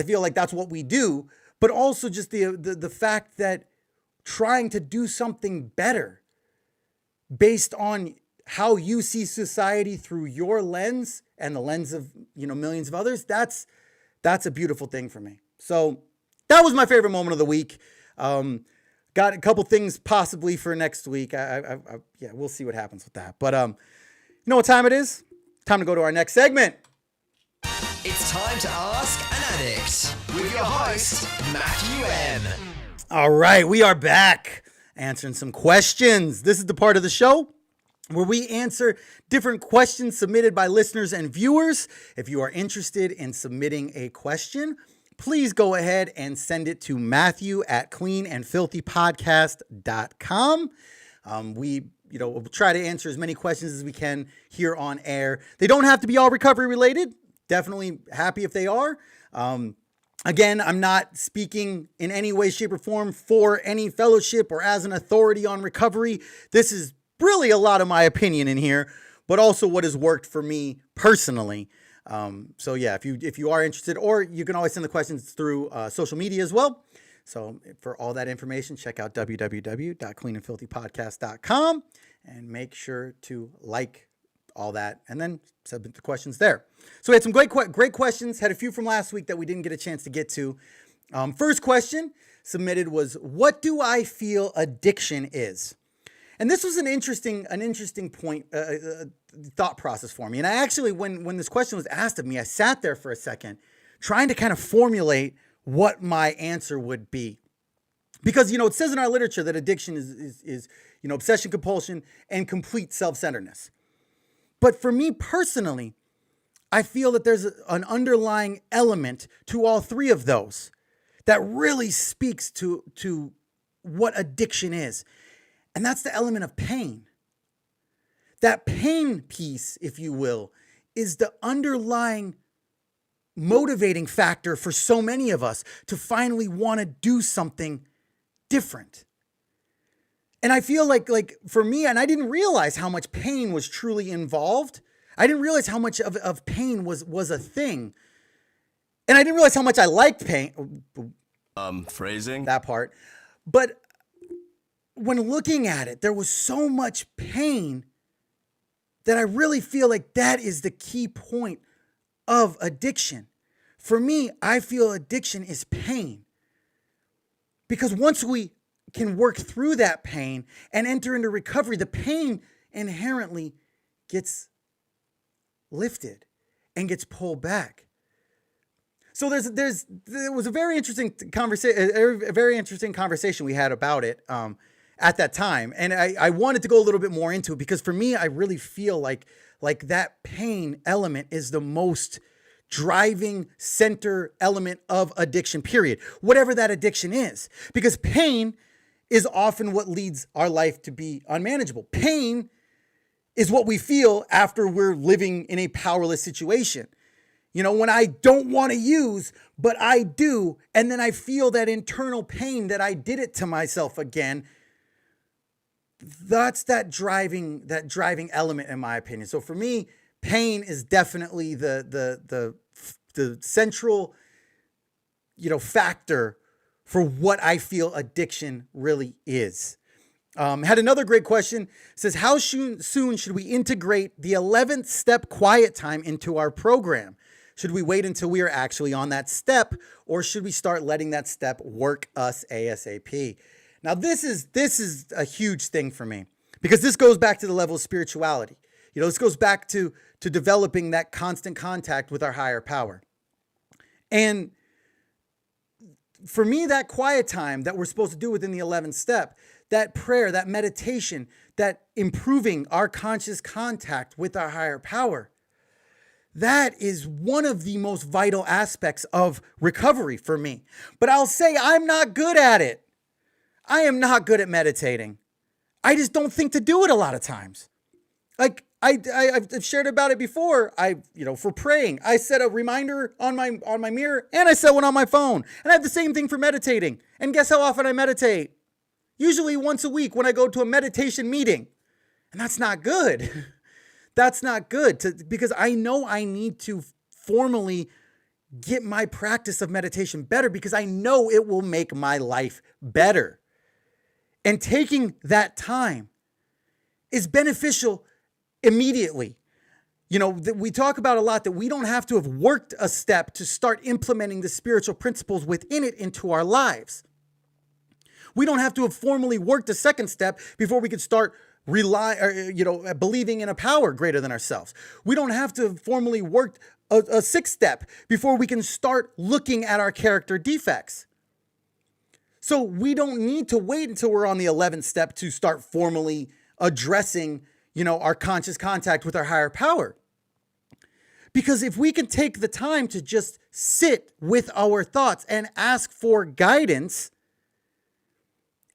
feel like that's what we do, but also just the fact that trying to do something better based on how you see society through your lens and the lens of, millions of others, that's a beautiful thing for me. So that was my favorite moment of the week. Got a couple things possibly for next week. We'll see what happens with that. But you know what time it is? Time to go to our next segment. It's time to ask an addict with your host, Matthew N. All right, we are back answering some questions. This is the part of the show where we answer different questions submitted by listeners and viewers. If you are interested in submitting a question, please go ahead and send it to Matthew at CleanAndFilthyPodcast.com. We'll try to answer as many questions as we can here on air. They don't have to be all recovery related. definitely happy if they are. Again, I'm not speaking in any way, shape, or form for any fellowship or as an authority on recovery. This is really a lot of my opinion in here, but also what has worked for me personally. So yeah, if you are interested, or you can always send the questions through social media as well. So for all that information, check out www.cleanandfilthypodcast.com and make sure to like all that and then submit the questions there. So we had some great questions, had a few from last week that we didn't get a chance to get to. First question submitted was, what do I feel addiction is? And this was an interesting point, thought process for me. And I actually, when this question was asked of me, I sat there for a second trying to kind of formulate what my answer would be. Because, it says in our literature that addiction is obsession, compulsion, and complete self-centeredness. But for me personally, I feel that there's an underlying element to all three of those that really speaks to what addiction is. And that's the element of pain. That pain piece, if you will, is the underlying motivating factor for so many of us to finally want to do something different. And I feel like for me, and I didn't realize how much pain was truly involved. I didn't realize how much of pain was a thing. And I didn't realize how much I liked pain. Phrasing? That part. But when looking at it, there was so much pain that I really feel like that is the key point of addiction. For me, I feel addiction is pain. Because once we can work through that pain and enter into recovery, the pain inherently gets lifted and gets pulled back. So there was a very interesting conversation we had about it at that time, and I wanted to go a little bit more into it because for me, I really feel like that pain element is the most driving center element of addiction, period. Whatever that addiction is, because pain is often what leads our life to be unmanageable. Pain is what we feel after we're living in a powerless situation. When I don't want to use, but I do, and then I feel that internal pain that I did it to myself again. That's that driving element, in my opinion. So for me, pain is definitely the central, factor for what I feel addiction really is. Had another great question. It says, how soon should we integrate the 11th step quiet time into our program? Should we wait until we are actually on that step, or should we start letting that step work us ASAP? Now, this is a huge thing for me because this goes back to the level of spirituality. This goes back to developing that constant contact with our higher power. And for me, that quiet time that we're supposed to do within the 11th step, that prayer, that meditation, that improving our conscious contact with our higher power, that is one of the most vital aspects of recovery for me. But I'll say I'm not good at it. I am not good at meditating. I just don't think to do it a lot of times. Like I've shared about it before. For praying, I set a reminder on my mirror and I set one on my phone. And I have the same thing for meditating. And guess how often I meditate? Usually once a week when I go to a meditation meeting. And that's not good. That's not good because I know I need to formally get my practice of meditation better because I know it will make my life better. And taking that time is beneficial immediately. We talk about a lot that we don't have to have worked a step to start implementing the spiritual principles within it into our lives. We don't have to have formally worked a second step before we can start believing in a power greater than ourselves. We don't have to have formally worked a sixth step before we can start looking at our character defects. So we don't need to wait until we're on the 11th step to start formally addressing, our conscious contact with our higher power. Because if we can take the time to just sit with our thoughts and ask for guidance,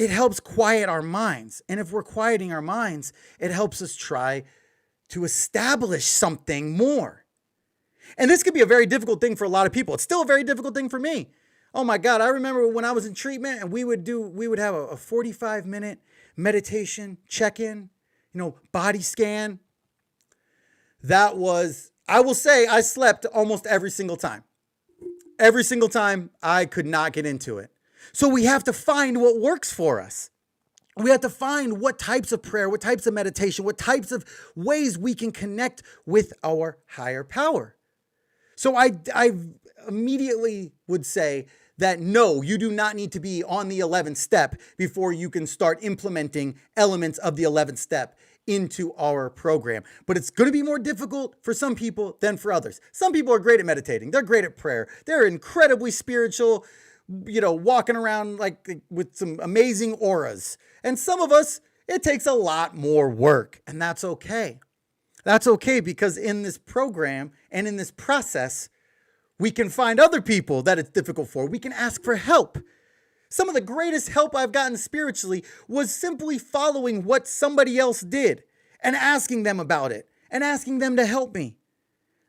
it helps quiet our minds. And if we're quieting our minds, it helps us try to establish something more. And this could be a very difficult thing for a lot of people. It's still a very difficult thing for me. Oh my God, I remember when I was in treatment and we would have a 45-minute meditation check-in, body scan. That was, I will say, I slept almost every single time. Every single time I could not get into it. So we have to find what works for us. We have to find what types of prayer, what types of meditation, what types of ways we can connect with our higher power. So I immediately would say that no, you do not need to be on the 11th step before you can start implementing elements of the 11th step into our program. But it's going to be more difficult for some people than for others. Some people are great at meditating. They're great at prayer. They're incredibly spiritual, walking around like with some amazing auras. And some of us, it takes a lot more work, and that's okay. That's okay, because in this program and in this process, we can find other people that it's difficult for. We can ask for help. Some of the greatest help I've gotten spiritually was simply following what somebody else did and asking them about it and asking them to help me.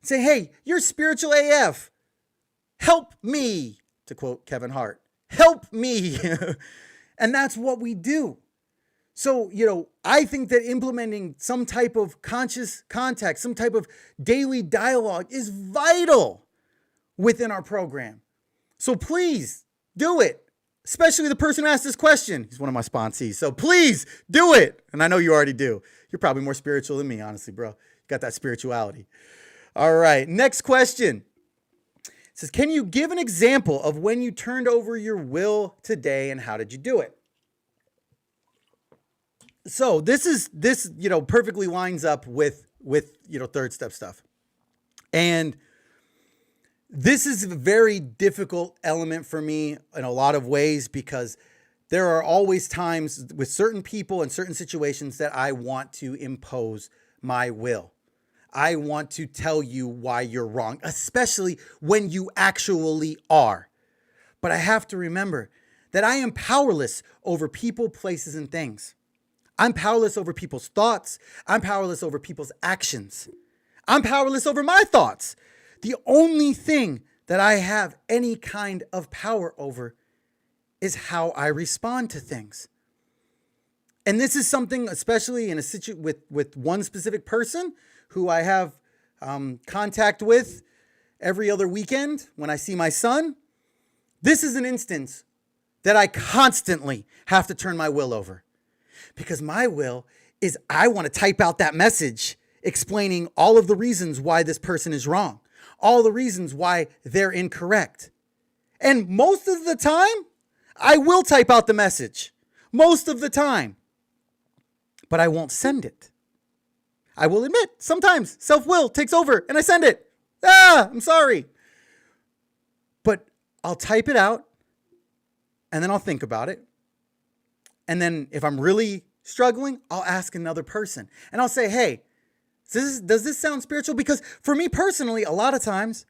Say, hey, you're spiritual AF. Help me, to quote Kevin Hart. Help me. And that's what we do. So, I think that implementing some type of conscious contact, some type of daily dialogue is vital within our program. So please do it. Especially the person who asked this question. He's one of my sponsees. So please do it. And I know you already do. You're probably more spiritual than me, honestly, bro. You got that spirituality. All right. Next question. It says, can you give an example of when you turned over your will today and how did you do it? So this perfectly lines up with third step stuff. And this is a very difficult element for me in a lot of ways, because there are always times with certain people and certain situations that I want to impose my will. I want to tell you why you're wrong, especially when you actually are. But I have to remember that I am powerless over people, places, and things. I'm powerless over people's thoughts. I'm powerless over people's actions. I'm powerless over my thoughts. The only thing that I have any kind of power over is how I respond to things. And this is something, especially in a with one specific person who I have contact with every other weekend when I see my son. This is an instance that I constantly have to turn my will over. Because my will is, I want to type out that message explaining all of the reasons why this person is wrong, all the reasons why they're incorrect. And most of the time, I will type out the message. Most of the time. But I won't send it. I will admit, sometimes self-will takes over and I send it. I'm sorry. But I'll type it out and then I'll think about it. And then if I'm really struggling, I'll ask another person. And I'll say, hey, does this sound spiritual? Because for me personally, a lot of times,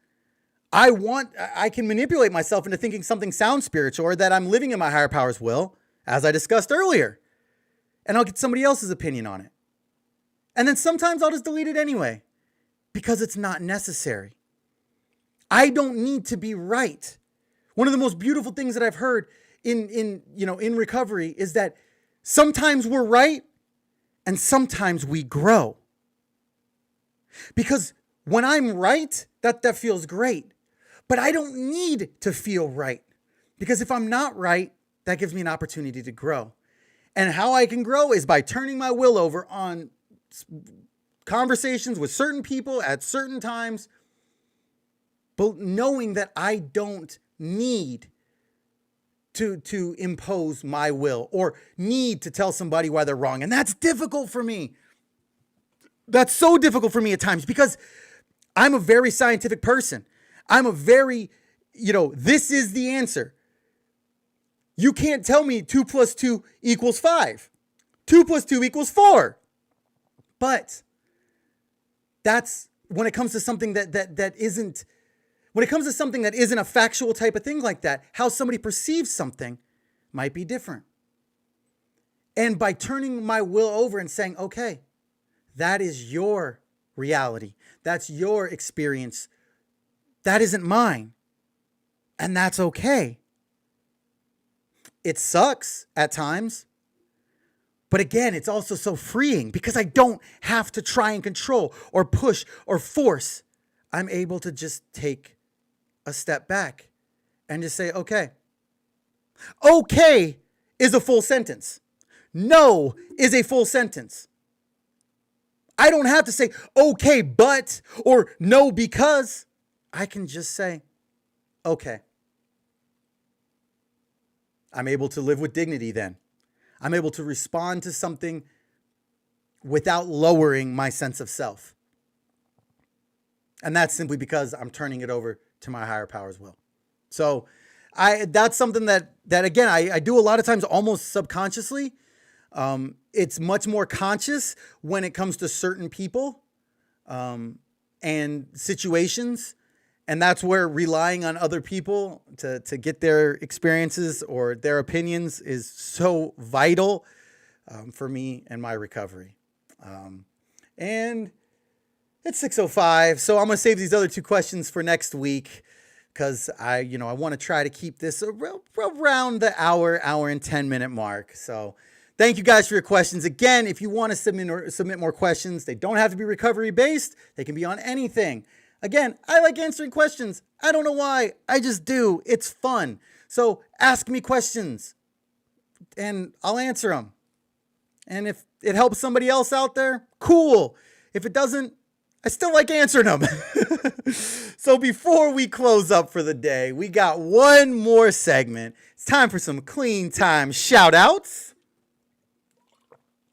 I can manipulate myself into thinking something sounds spiritual or that I'm living in my higher power's will, as I discussed earlier. And I'll get somebody else's opinion on it. And then sometimes I'll just delete it anyway, because it's not necessary. I don't need to be right. One of the most beautiful things that I've heard in recovery is that sometimes we're right and sometimes we grow. Because when I'm right, that feels great. But I don't need to feel right. Because if I'm not right, that gives me an opportunity to grow. And how I can grow is by turning my will over on conversations with certain people at certain times, but knowing that I don't need to impose my will or need to tell somebody why they're wrong. And that's difficult for me. That's so difficult for me at times, because I'm a very scientific person. I'm a very, this is the answer. You can't tell me 2 + 2 = 5. 2 + 2 = 4. But that's when it comes to something that isn't, when it comes to something that isn't a factual type of thing like that, how somebody perceives something might be different. And by turning my will over and saying, okay, that is your reality. That's your experience. that isn't mine. And that's okay. It sucks at times. But again, it's also so freeing because I don't have to try and control or push or force. I'm able to just take a step back and just say, okay. Okay is a full sentence. No is a full sentence. I don't have to say, okay, but, or no, because. I can just say, okay. I'm able to live with dignity then. I'm able to respond to something without lowering my sense of self. And that's simply because I'm turning it over to my higher power's will. So that's something that again, I do a lot of times almost subconsciously. It's much more conscious when it comes to certain people and situations. And that's where relying on other people to get their experiences or their opinions is so vital for me and my recovery. And it's 6:05, so I'm going to save these other two questions for next week because I want to try to keep this around the hour and 10-minute mark. So thank you guys for your questions. Again, if you want to submit more questions, they don't have to be recovery based. They can be on anything. Again, I like answering questions. I don't know why. I just do. It's fun. So ask me questions and I'll answer them. And if it helps somebody else out there, cool. If it doesn't, I still like answering them. So before we close up for the day, we got one more segment. It's time for some clean time shout outs.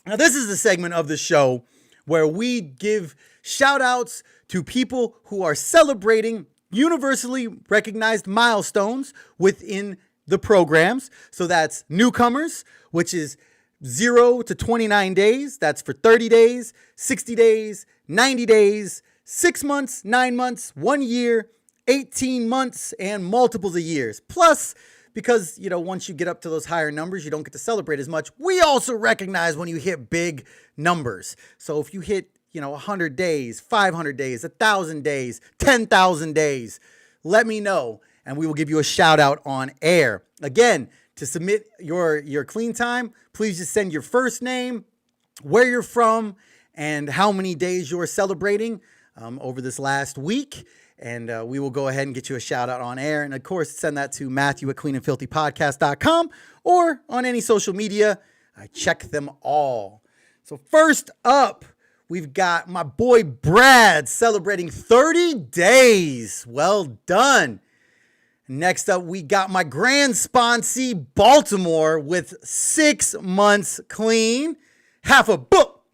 Now, this is the segment of the show where we give shout outs to people who are celebrating universally recognized milestones within the programs. So that's newcomers, which is 0 to 29 days. That's for 30 days, 60 days, 90 days, 6 months, 9 months, 1 year, 18 months, and multiples of years. Plus, because, once you get up to those higher numbers, you don't get to celebrate as much. We also recognize when you hit big numbers. So if you hit 100 days, 500 days, 1,000 days, 10,000 days, let me know and we will give you a shout out on air. Again, to submit your clean time, please just send your first name, where you're from, and how many days you're celebrating over this last week. And we will go ahead and get you a shout out on air. And of course, send that to Matthew@CleanAndFilthyPodcast.com or on any social media. I check them all. So first up, we've got my boy Brad celebrating 30 days. Well done. Next up, we got my grand sponsee Baltimore with 6 months clean, half a book.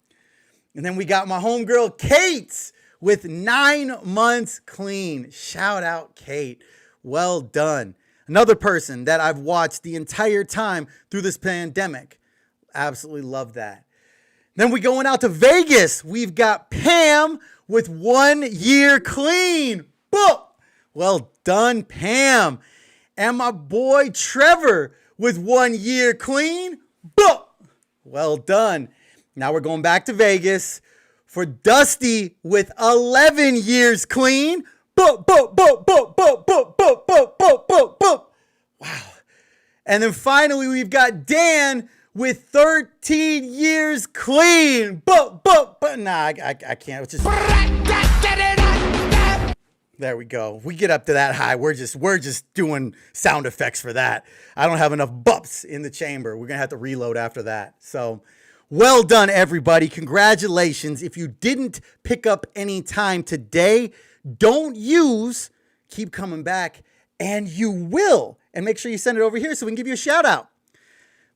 And then we got my homegirl Kate with 9 months clean. Shout out, Kate. Well done. Another person that I've watched the entire time through this pandemic. Absolutely love that. Then we're going out to Vegas. We've got Pam with 1 year clean. Boom. Well done, Pam. And my boy Trevor with 1 year clean. Boom. Well done. Now we're going back to Vegas for Dusty with 11 years clean. Boom, boom, boom, boom, boom, boom, boom, boom, boom, boom, boom. Wow. And then finally, we've got Dan with 13 years clean. Boom, boom, boom. Nah, I can't. It's just... There we go. We get up to that high. We're just doing sound effects for that. I don't have enough bups in the chamber. We're going to have to reload after that. So well done, everybody. Congratulations. If you didn't pick up any time today, don't use, keep coming back, and you will. And make sure you send it over here so we can give you a shout out.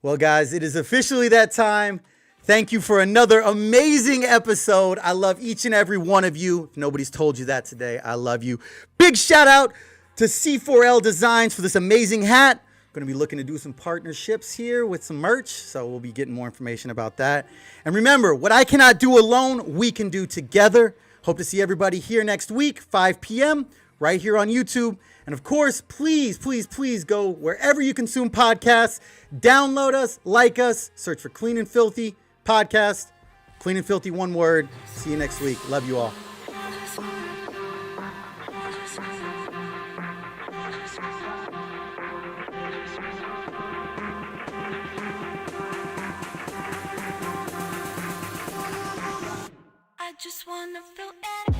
Well, guys, it is officially that time. Thank you for another amazing episode. I love each and every one of you. If nobody's told you that today, I love you. Big shout out to C4L Designs for this amazing hat. Going to be looking to do some partnerships here with some merch, so we'll be getting more information about that. And remember, what I cannot do alone, we can do together. Hope to see everybody here next week, 5 p.m., right here on YouTube. And of course, please, please, please go wherever you consume podcasts. Download us, like us, search for Clean and Filthy Podcast. Clean and Filthy, one word. See you next week. Love you all. just wanna feel empty.